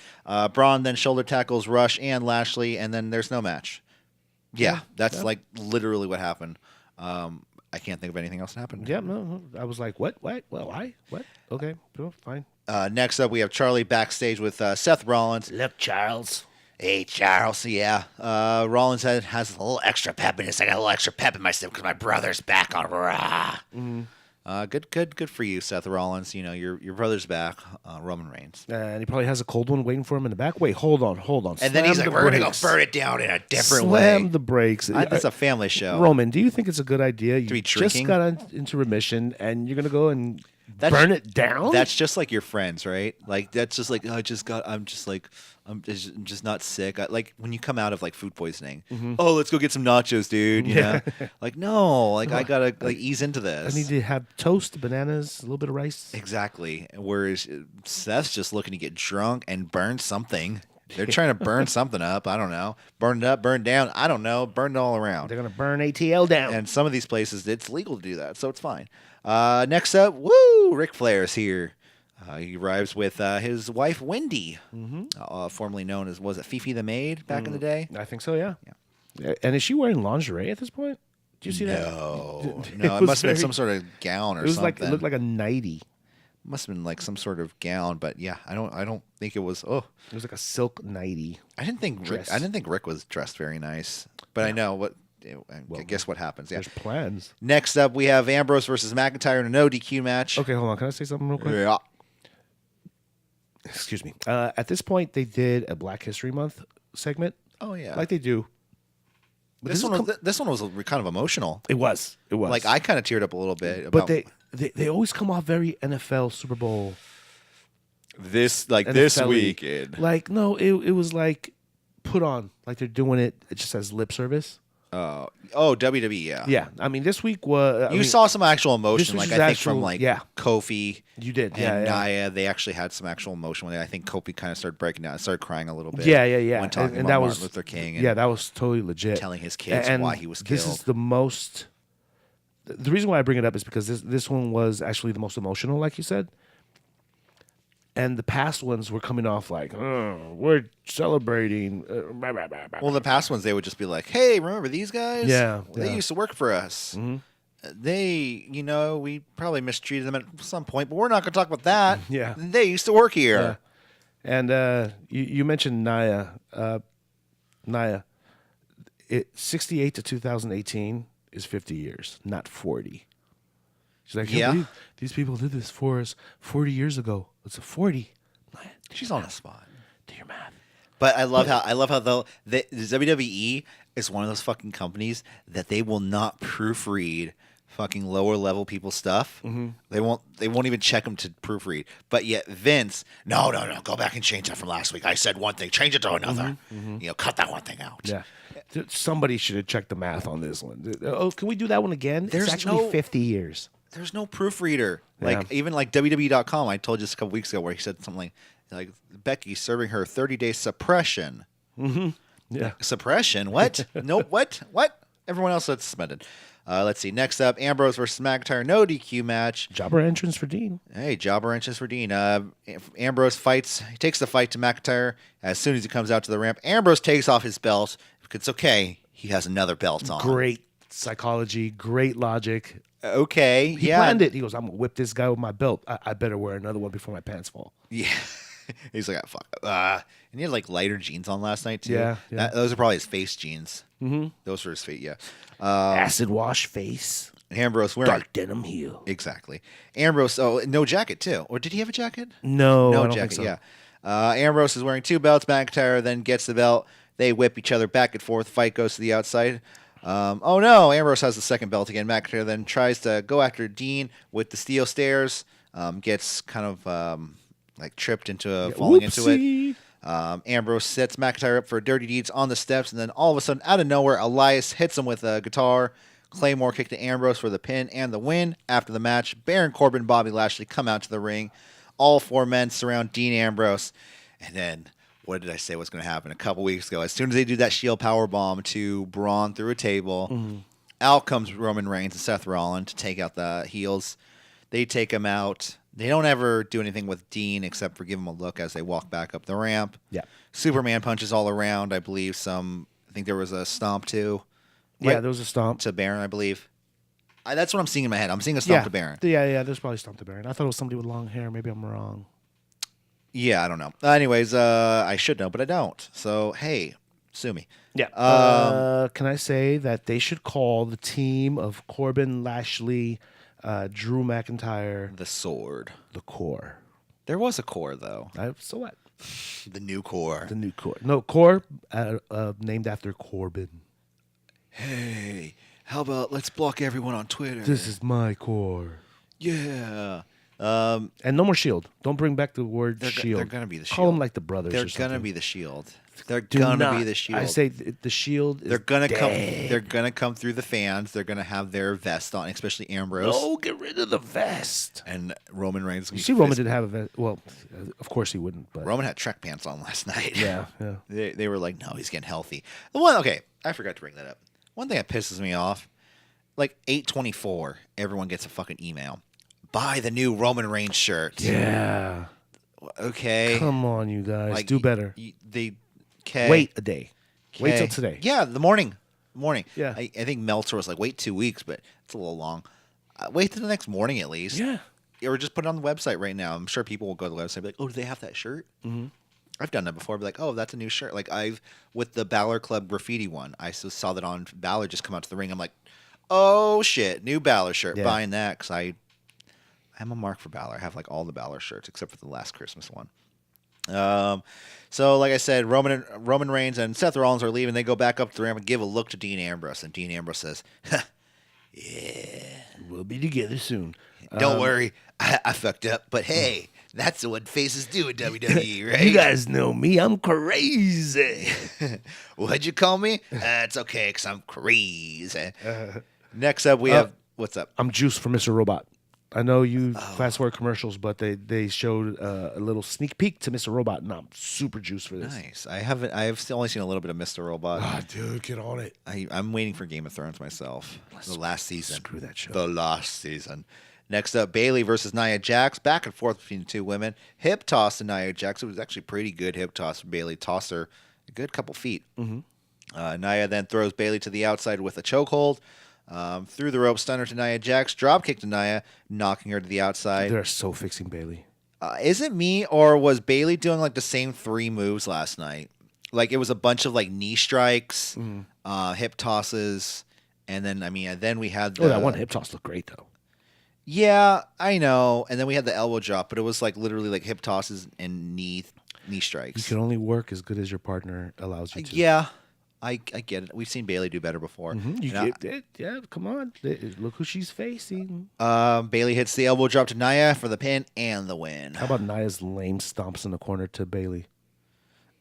Braun then shoulder tackles Rush and Lashley, and then there's no match. Yeah, that's like literally what happened. I can't think of anything else that happened. Yeah, no. I was like, what? Well, why? What? Okay, fine. Next up, we have Charlie backstage with Seth Rollins. Look, Charles. Hey, Charles. Yeah. Rollins has a little extra peppiness. I got a little extra pep in my step because my brother's back on Raw. Good for you, Seth Rollins. Your brother's back, Roman Reigns. And he probably has a cold one waiting for him in the back. Wait, hold on. And then he's like, we're going to go burn it down in a different way. Slam the brakes. It's a family show. Roman, do you think it's a good idea? You be just drinking? got into remission, and you're going to go and burn it down? That's just like your friends, right? Like, that's just like, I'm just not sick. Like when you come out of like food poisoning, oh, let's go get some nachos, dude. You know? Like, no, like I gotta like ease into this. I need to have toast, bananas, a little bit of rice. Exactly. Whereas Seth's just looking to get drunk and burn something. They're trying to burn something up. I don't know. Burn it up, burn down. I don't know. Burn it all around. They're gonna burn ATL down. And some of these places, it's legal to do that, so it's fine. Next up, woo, Ric Flair is here. He arrives with his wife, Wendy, formerly known as, was it Fifi the Maid back in the day? I think so, yeah. And is she wearing lingerie at this point? Do you see that? No, it must have been some sort of gown or something. It looked like a nightie. Must have been like some sort of gown, but yeah, I don't think it was. Oh, it was like a silk nightie. I didn't think Rick was dressed very nice, but I know what. I guess what happens. Yeah, there's plans. Next up, we have Ambrose versus McIntyre in a no DQ match. Okay, hold on. Can I say something real quick? Yeah. Excuse me. At this point, they did a Black History Month segment. Oh yeah, like they do. But this one was kind of emotional. It was. Like I kind of teared up a little bit. But they always come off very NFL Super Bowl. This weekend. Like no, it was like put on. Like they're doing it. It just as lip service. WWE, yeah. Yeah, I mean, this week was... You saw some actual emotion, like I think from Kofi. You did, and Nia, they actually had some actual emotion. I think Kofi kind of started breaking down, started crying a little bit. Yeah. When talking about Martin Luther King. And that was totally legit. Telling his kids why he was killed. This is the most... The reason why I bring it up is because this one was actually the most emotional, like you said. And the past ones were coming off like, we're celebrating. Well, the past ones, they would just be like, hey, remember these guys? Yeah. They used to work for us. Mm-hmm. They, we probably mistreated them at some point, but we're not going to talk about that. Yeah. They used to work here. Yeah. And you mentioned Nia. Nia, 68 to 2018 is 50 years, not 40. She's like, yeah, these people did this for us 40 years ago. It's a 40. She's on the spot. Do your math. But I love how the WWE is one of those fucking companies that they will not proofread fucking lower level people's stuff. Mm-hmm. They won't even check them to proofread. But yet Vince, no, go back and change that from last week. I said one thing, change it to another. Mm-hmm. Cut that one thing out. Yeah. Somebody should have checked the math on this one. Oh, can we do that one again? It's actually 50 years. There's no proofreader. Even like WWE.com, I told you this a couple weeks ago where he said something like Becky serving her 30-day suppression. Mm-hmm. Yeah. Suppression? What? No, what? Everyone else that's suspended. Let's see. Next up, Ambrose versus McIntyre, no DQ match. Jobber entrance for Dean. Hey, jobber entrance for Dean. Ambrose he takes the fight to McIntyre. As soon as he comes out to the ramp, Ambrose takes off his belt. It's okay. He has another belt on. Great psychology, great logic. Okay, he planned it. He goes, I'm going to whip this guy with my belt. I better wear another one before my pants fall. Yeah. He's like, fuck. And he had like lighter jeans on last night, too. Yeah. Those are probably his face jeans. Mm-hmm. Those are his feet, yeah. Acid wash face. Ambrose wearing dark denim heel. Exactly. Ambrose, no jacket, too. Or did he have a jacket? No, I don't jacket, think so. Yeah. Ambrose is wearing 2 belts. McIntyre then gets the belt. They whip each other back and forth. Fight goes to the outside. Oh no, Ambrose has the second belt again. McIntyre then tries to go after Dean with the steel stairs. Gets kind of tripped into falling into it. Ambrose sets McIntyre up for dirty deeds on the steps, and then all of a sudden, out of nowhere, Elias hits him with a guitar. Claymore kick to Ambrose for the pin and the win. After the match, Baron Corbin and Bobby Lashley come out to the ring. All 4 men surround Dean Ambrose, and then what did I say was going to happen a couple weeks ago? As soon as they do that Shield powerbomb to Braun through a table, out comes Roman Reigns and Seth Rollins to take out the heels. They take him out. They don't ever do anything with Dean except for give him a look as they walk back up the ramp. Yeah. Superman punches all around. I believe I think there was a stomp too. Yeah, there was a stomp. To Baron, I believe. That's what I'm seeing in my head. I'm seeing a stomp to Baron. Yeah, there's probably a stomp to Baron. I thought it was somebody with long hair. Maybe I'm wrong. Yeah, I don't know. Anyways, I should know, but I don't. So, hey, sue me. Yeah. Can I say that they should call the team of Corbin, Lashley, Drew McIntyre... The Sword. The Core. There was a Core, though. So what? The new Core. The new Core. No, Core named after Corbin. Hey, how about let's block everyone on Twitter? This is my Core. Yeah. And no more Shield. Don't bring back the word Shield. They're going to be the Shield. Call them like the brothers. They're going to be the Shield. They're Do gonna not. be the Shield. I say the Shield is they're gonna dead. come. They're gonna come through the fans. They're gonna have their vest on, especially Ambrose Oh, get rid of the vest. and Roman Reigns. You see, Roman didn't have a vest. Well, of course he wouldn't. But Roman had Trek pants on last night. yeah. They were like, no, he's getting healthy. Okay, I forgot to bring that up. One thing that pisses me off, like 8:24, everyone gets a fucking email. Buy the new Roman Reigns shirt. Yeah. Okay. Come on, you guys, Like, do better. Okay. Wait a day. Wait till Okay. today. Yeah, the morning. Yeah. I think Meltzer was like, wait 2 weeks, but it's a little long. Wait till the next morning at least. Yeah. Or just put it on the website right now. I'm sure people will go to the website and be like, oh, do they have that shirt? Mm-hmm. I've done that before. Be like, oh, that's a new shirt. Like with the Balor Club graffiti one, I saw that on Balor just come out to the ring. I'm like, oh shit, new Balor shirt. Yeah. Buying that because I'm a mark for Balor. I have like all the Balor shirts except for the last Christmas one. So like I said, Roman Reigns and Seth Rollins are leaving. They go back up to the ramp and give a look to Dean Ambrose, and Dean Ambrose says, "Yeah, We'll be together soon." don't worry, I fucked up, but hey, that's what faces do in WWE, right? You guys know me. I'm crazy. What'd you call me? It's okay, because I'm crazy. Next up, we have what's up? I'm juiced for Mr. Robot. I know you fast forward commercials, but they showed a little sneak peek to Mr. Robot, and I'm super juiced for this. Nice. I've still only seen a little bit of Mr. Robot. Ah, dude, get on it. I'm waiting for Game of Thrones myself. The last season. Screw that show. The last season. Next up, Bayley versus Nia Jax. Back and forth between the two women. Hip toss to Nia Jax. It was actually pretty good hip toss. Bayley tossed her a good couple feet. Mm-hmm. Nia then throws Bayley to the outside with a chokehold. Through the rope, stunner to Nia Jax. Drop kick to Nia, knocking her to the outside. They're so fixing Bayley. Is it me, or was Bayley doing like the same 3 moves last night? Like it was a bunch of like knee strikes, hip tosses, and then then we had that one hip toss looked great though. Yeah, I know. And then we had the elbow drop, but it was like literally like hip tosses and knee strikes. You can only work as good as your partner allows you to. Yeah, I get it. We've seen Bayley do better before. You get it. Yeah, come on. Look who she's facing. Bayley hits the elbow drop to Nia for the pin and the win. How about Nia's lame stomps in the corner to Bayley?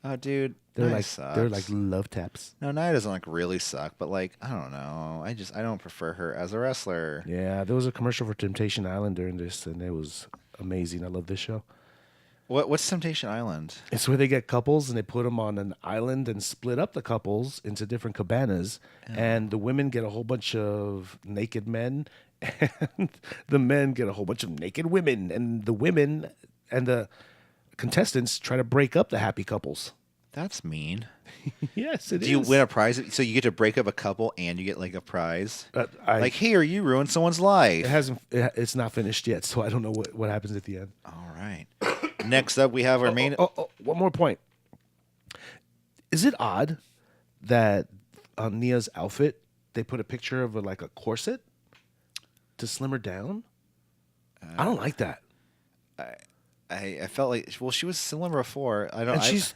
Oh, dude, They're Nia like sucks. they're like love taps. No, Nia doesn't like really suck, but like I don't know. I don't prefer her as a wrestler. Yeah, there was a commercial for Temptation Island during this, and it was amazing. I love this show. What's Temptation Island? It's where they get couples and they put them on an island and split up the couples into different cabanas, and the women get a whole bunch of naked men, and the men get a whole bunch of naked women, and the women and the contestants try to break up the happy couples. That's mean. Yes, it is. Do you win a prize? So you get to break up a couple and you get like a prize? Like here, you ruined someone's life. it's not finished yet, so I don't know what happens at the end. All right. Next up, we have our main. One more point. Is it odd that on Nia's outfit they put a picture of like a corset to slim her down? I don't like that. I felt like she was slimmer before. And she's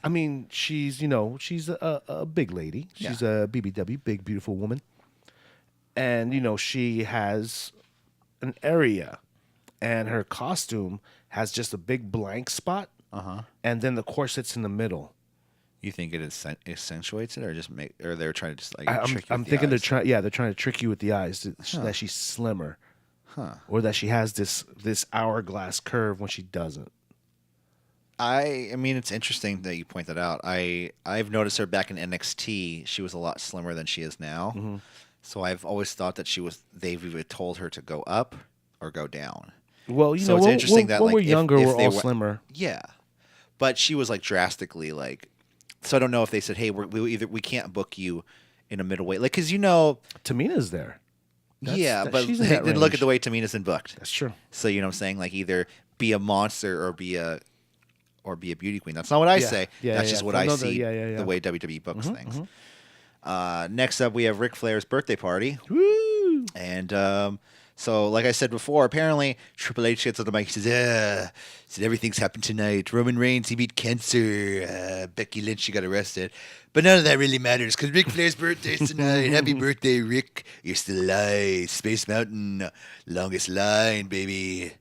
she's a big lady. She's a BBW, big beautiful woman, and she has an area, and her costume has just a big blank spot, and then the corset's in the middle. You think it accentuates it, or just or they're trying to just like trick you I'm with the thinking eyes? they're trying to trick you with the eyes that she's slimmer, or that she has this hourglass curve when she doesn't. I mean, it's interesting that you point that out. I've noticed her back in NXT. She was a lot slimmer than she is now. So I've always thought that they've either told her to go up or go down. Well, it's interesting that when like we're younger, if we're they all slimmer. Yeah, but she was like drastically like. So I don't know if they said, "Hey, we can't book you in a middleweight," like because Tamina's there. But she's in they that didn't look range. at the way Tamina's been booked. That's true. So you know what I'm saying? Like either be a monster or be a beauty queen. That's not what I say. That's just what I see. The way WWE books things. Next up, we have Ric Flair's birthday party. Woo! And so, like I said before, apparently Triple H gets on the mic. He said everything's happened tonight. Roman Reigns, he beat cancer. Becky Lynch, she got arrested. But none of that really matters because Ric Flair's birthday's tonight. Happy birthday, Rick. You're still alive. Space Mountain, longest line, baby.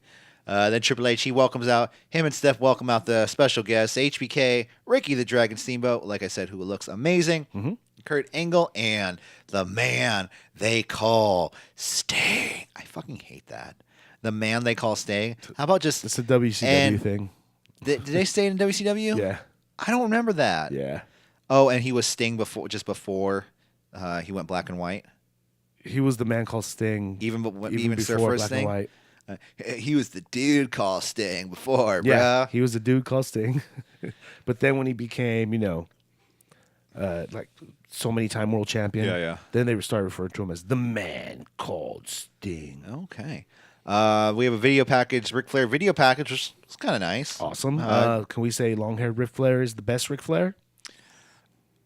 Then Triple H, he welcomes out, him and Steph welcome out the special guests, HBK, Ricky the Dragon Steamboat, like I said, who looks amazing, Kurt Angle, and the man they call Sting. I fucking hate that. The man they call Sting. How about just... It's a WCW thing. Did they stay in WCW? Yeah. I don't remember that. Yeah. Oh, and he was Sting before he went black and white? He was the man called Sting. Even before Surfer's Black thing? and White. He was the dude called Sting before, Yeah, bruh. he was the dude called Sting. But then when he became, like so many time world champion, then they started referring to him as the man called Sting. Okay. We have a video package, Ric Flair video package, which is kind of nice. Awesome. Can we say long-haired Ric Flair is the best Ric Flair?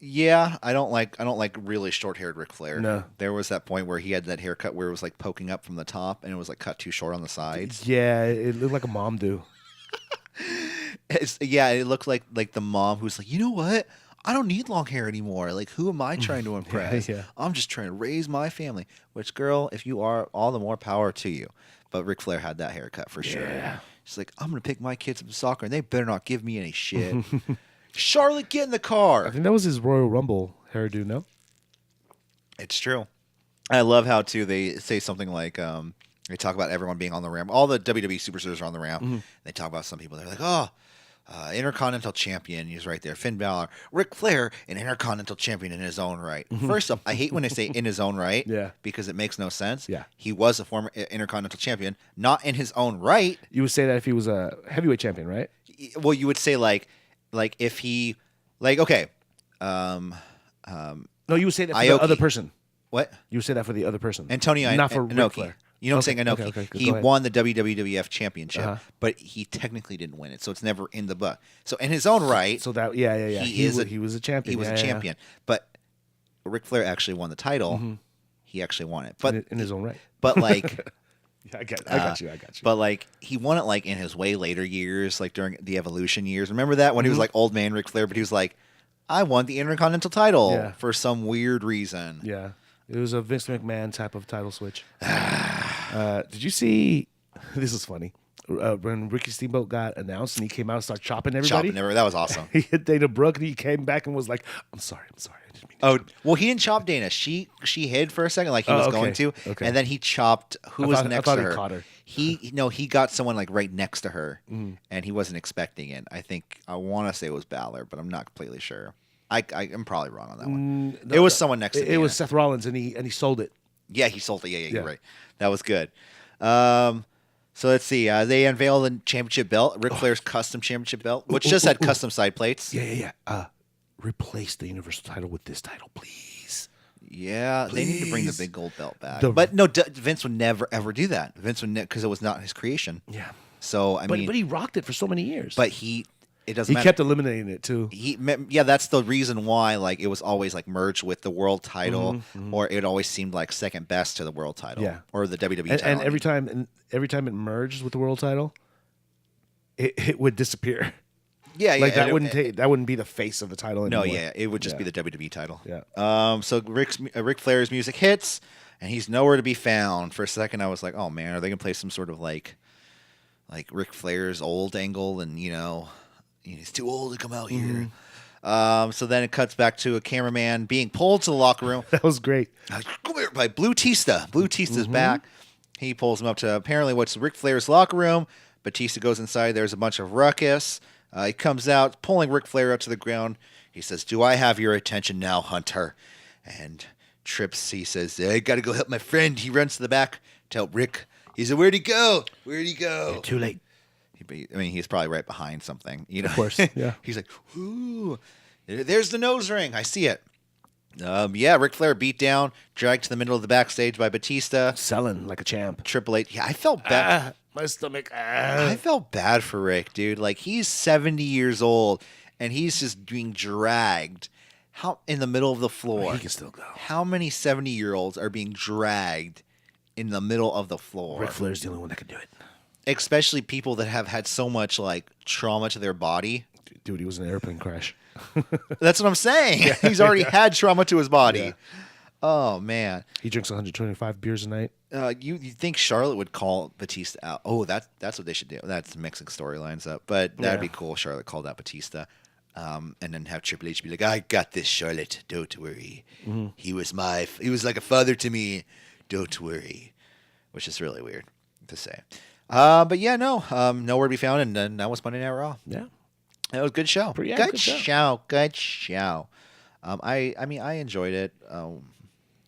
Yeah, I don't like really short-haired Ric Flair. No. There was that point where he had that haircut where it was like poking up from the top and it was like cut too short on the sides. Yeah, it looked like a mom do. It looked like the mom who's like, you know what? I don't need long hair anymore. Like, who am I trying to impress? Yeah. I'm just trying to raise my family. Which, girl, if you are, all the more power to you. But Ric Flair had that haircut for sure. Yeah. She's like, I'm going to pick my kids up to soccer, and they better not give me any shit. Charlotte, get in the car. I think that was his Royal Rumble hairdo, no? It's true. I love how, too, they say something like, they talk about everyone being on the ramp. All the WWE superstars are on the ramp. They talk about some people. They're like, oh, Intercontinental Champion. He's right there. Finn Balor. Ric Flair, an Intercontinental Champion in his own right. First up, I hate when they say in his own right. Yeah. Because it makes no sense. Yeah. He was a former Intercontinental Champion, not in his own right. You would say that if he was a heavyweight champion, right? Well, you would say like if he, like, okay. No, you would say that for the Aoki. other person. What? You would say that for the other person. Antonio not for Ric Inoki. Flair. You know what I'm saying? Inoki. Okay, He go ahead. won the WWF Championship, but he technically didn't win it, so it's never in the book. So in his own right, So that, yeah. He was a champion. He was Yeah, a yeah. champion, but Ric Flair actually won the title. He actually won it, but In his own right. But like, I got you. but like he won it like in his way later years, like during the Evolution years. Remember that when he was like old man Ric Flair, but he was like, I won the Intercontinental title Yeah. for some weird reason. Yeah. It was a Vince McMahon type of title switch. Did you see? This is funny. When Ricky Steamboat got announced and he came out and started chopping everybody. That was awesome. He hit Dana Brooke and he came back and was like, I'm sorry. I didn't mean to. Oh, well, he didn't chop Dana. She hid for a second, like he was okay. going to, Okay. and then he chopped who was next I to thought her. he caught her. He got someone like right next to her, and he wasn't expecting it. I want to say it was Balor, but I'm not completely sure. I'm probably wrong on that one. It was someone next to Dana. It was Seth Rollins and he sold it. Yeah, he sold it. Yeah, you're right. That was good. So let's see. They unveiled the championship belt, Ric Flair's custom championship belt, which just had custom side plates. Yeah. Replace the Universal title with this title, please. Yeah, they need to bring the big gold belt back. The- But no, Vince would never ever do that. Vince would because it was not his creation. Yeah. So But he rocked it for so many years. But it doesn't he matter. kept eliminating it too. That's the reason why like it was always like merged with the world title, or it always seemed like second best to the world title, or the WWE title. And every time it merged with the world title, it would disappear. Yeah, Like that wouldn't be the face of the title No, anymore. yeah, it would just be the WWE title. Yeah. So Ric Flair's music hits, and he's nowhere to be found. For a second, I was like, "Oh man, are they gonna play some sort of like Ric Flair's old angle?" And he's too old to come out here. So then it cuts back to a cameraman being pulled to the locker room. That was great. Come here, by Blue Tista. Blue Tista's back. He pulls him up to apparently what's Ric Flair's locker room. Batista goes inside. There's a bunch of ruckus. He comes out, pulling Ric Flair up to the ground. He says, "Do I have your attention now, Hunter?" And Trips, he says, "I got to go help my friend." He runs to the back to help Rick. He said, "Where'd he go? Where'd he go?" You're too late. I mean, he's probably right behind something. Of course, yeah. He's like, "Ooh, there's the nose ring. I see it." Ric Flair beat down, dragged to the middle of the backstage by Batista. Selling like a champ. Triple H. Yeah, I felt bad. My stomach. I felt bad for Rick, dude. Like, he's 70 years old, and he's just being dragged in the middle of the floor. He can still go. How many 70-year-olds are being dragged in the middle of the floor? Ric Flair's the only one that can do it. Especially people that have had so much, like, trauma to their body. Dude, he was in an airplane crash. That's what I'm saying. He's already had trauma to his body. Oh man, He drinks 125 beers a night. you think Charlotte would call Batista out? Oh, that's what they should do. That's mixing storylines up, but that'd be cool. Charlotte called out Batista, and then have Triple H be like, "I got this, Charlotte. Don't worry. He was like a father to me. Don't worry," which is really weird to say. But yeah, no, nowhere to be found, and then that was Monday Night Raw. Yeah. It was a good show. Good show. Good show. I mean, I enjoyed it.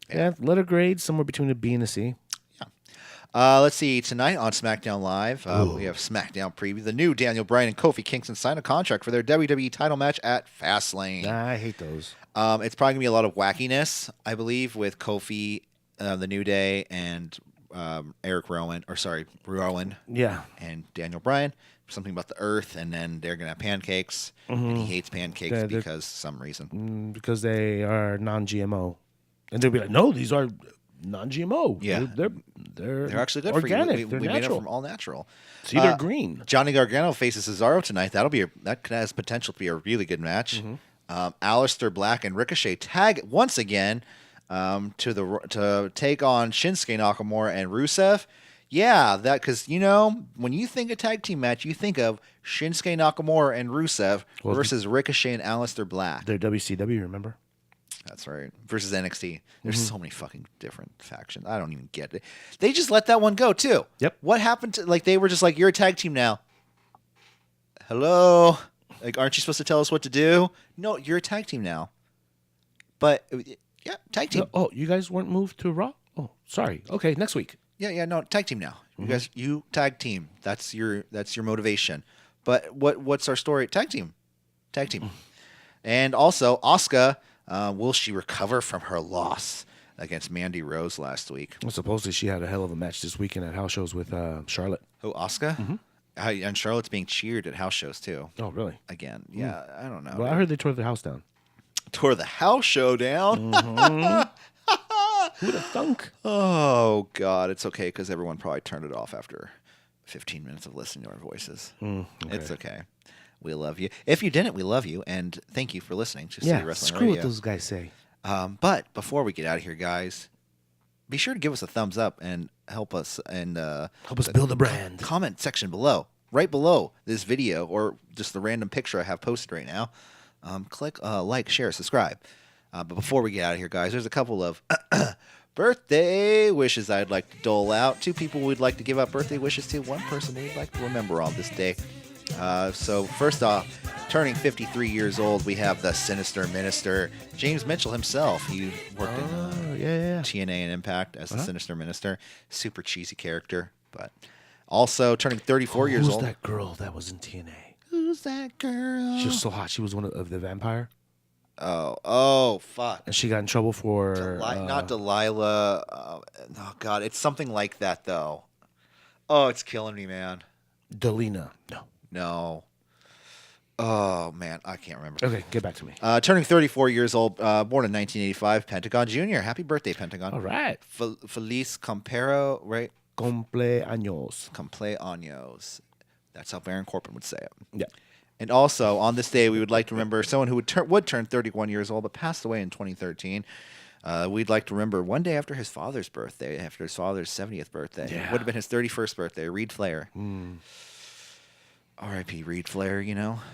Yeah, letter grade somewhere between a B and a C. Let's see. Tonight on SmackDown Live, we have SmackDown preview. The new Daniel Bryan and Kofi Kingston sign a contract for their WWE title match at Fastlane. I hate those. It's probably gonna be a lot of wackiness, I believe, with Kofi, the New Day, and Rowan, Yeah. and Daniel Bryan. Something about the Earth, and then they're gonna have pancakes, and he hates pancakes because some reason. Because they are non-GMO, and they'll be like, "No, these are non-GMO. Yeah. they're actually good organic. for you. They're We made natural. them from all natural. See, they're green." Johnny Gargano faces Cesaro tonight. That has potential to be a really good match. Aleister Black and Ricochet tag once again to take on Shinsuke Nakamura and Rusev. Yeah, because when you think a tag team match, you think of Shinsuke Nakamura and Rusev versus Ricochet and Aleister Black. They're WCW, remember? That's right. Versus NXT. There's so many fucking different factions. I don't even get it. They just let that one go too. Yep. What happened to they were just like, you're a tag team now. Hello? Like, aren't you supposed to tell us what to do? No, you're a tag team now. But yeah, tag team. Oh, you guys weren't moved to Raw? Oh, sorry. Okay, next week. Yeah, no, tag team now. You tag team. That's your motivation. But what's our story? Tag team. And also, Asuka, will she recover from her loss against Mandy Rose last week? Well, supposedly she had a hell of a match this weekend at house shows with Charlotte. Oh, Asuka? And Charlotte's being cheered at house shows too. Oh, really? Again. Yeah, I don't know. Well, I heard they tore the house down. Tore the house show down? Who'd have thunk? Oh, God. It's okay because everyone probably turned it off after 15 minutes of listening to our voices. Okay. It's okay. We love you. If you didn't, we love you. And thank you for listening to City Wrestling screw Radio. what those guys say. But before we get out of here, guys, be sure to give us a thumbs up and help us Build a brand. Comment section below, right below this video, or just the random picture I have posted right now. Click like, share, subscribe. But before we get out of here, guys, there's a couple of birthday wishes I'd like to dole out. 2 people we'd like to give out birthday wishes to. 1 person we'd like to remember on this day. So first off, turning 53 years old, we have the Sinister Minister, James Mitchell himself. He worked in TNA and Impact as the Sinister Minister. Super cheesy character, but also turning 34 years old. Who's that girl that was in TNA? Who's that girl? She was so hot. She was one of the vampire. Oh, fuck. And she got in trouble for... not Delilah. Oh, God. It's something like that, though. Oh, it's killing me, man. Delina. No. Oh, man. I can't remember. Okay, get back to me. Turning 34 years old, born in 1985, Pentagon Jr. Happy birthday, Pentagon. All right. Feliz Compero, right? Cumpleaños. Cumpleaños. That's how Baron Corbin would say it. Yeah. And also, on this day, we would like to remember someone who would turn 31 years old but passed away in 2013. We'd like to remember one day after his father's birthday, after his father's 70th birthday. Yeah. It would have been his 31st birthday, Reed Flair. R.I.P. Reed Flair,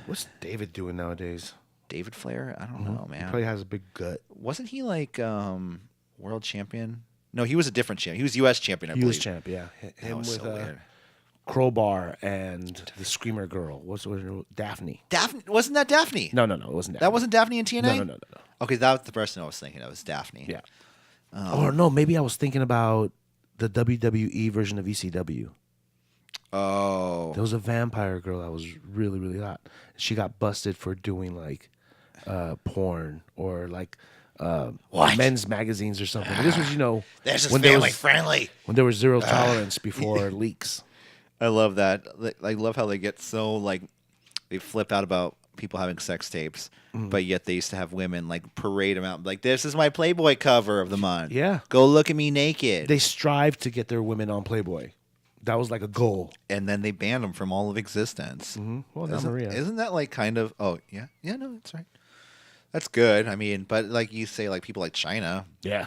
What's David doing nowadays? David Flair? I don't know, man. He probably has a big gut. Wasn't he like world champion? No, he was a different champion. He was U.S. champion, I believe. U.S. champ, yeah. Him was with so weird. Crowbar and the Screamer Girl. What's her name? Daphne. Daphne? Wasn't that Daphne? No, it wasn't Daphne. That wasn't Daphne in TNA? No. Okay, that was the person I was thinking of. Was Daphne. Yeah. Or no, maybe I was thinking about the WWE version of ECW. Oh. There was a vampire girl that was really, really hot. She got busted for doing like porn or like men's magazines or something. But this was, this is family friendly. When there was zero tolerance before leaks. I love that. I love how they get so they flip out about people having sex tapes, but yet they used to have women parade them out like, this is my Playboy cover of the month. Yeah. Go look at me naked. They strive to get their women on Playboy. That was like a goal. And then they banned them from all of existence. Well, now Maria. Isn't that kind of, oh, yeah? Yeah, no, that's right. That's good. I mean, but like you say, people like China. Yeah.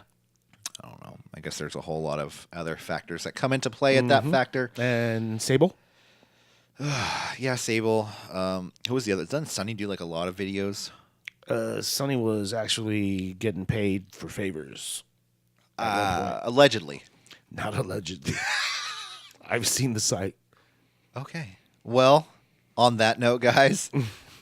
I don't know. I guess there's a whole lot of other factors that come into play at that factor. And Sable? Yeah, Sable. Who was the other? Doesn't Sonny do like a lot of videos? Sonny was actually getting paid for favors. Allegedly. Not allegedly. I've seen the site. Okay. Well, on that note, guys,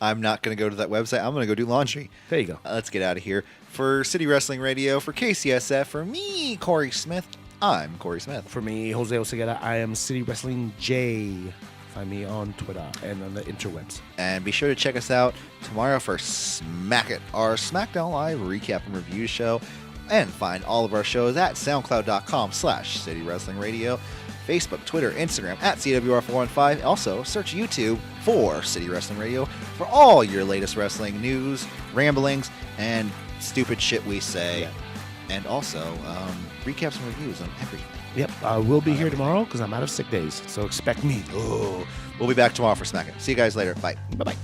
I'm not going to go to that website. I'm going to go do laundry. There you go. Let's get out of here. For City Wrestling Radio, for KCSF, for me, Corey Smith, I'm Corey Smith. For me, Jose Oseguera, I am City Wrestling J. Find me on Twitter and on the interwebs. And be sure to check us out tomorrow for Smack It, our SmackDown Live recap and review show. And find all of our shows at soundcloud.com/City Wrestling Radio, Facebook, Twitter, Instagram at CWR415. Also, search YouTube for City Wrestling Radio for all your latest wrestling news, ramblings, and stupid shit we say. Yeah. And also, recaps and reviews on everything. Yep, I will be here tomorrow because I'm out of sick days. So expect me. We'll be back tomorrow for Smack It. See you guys later. Bye. Bye-bye.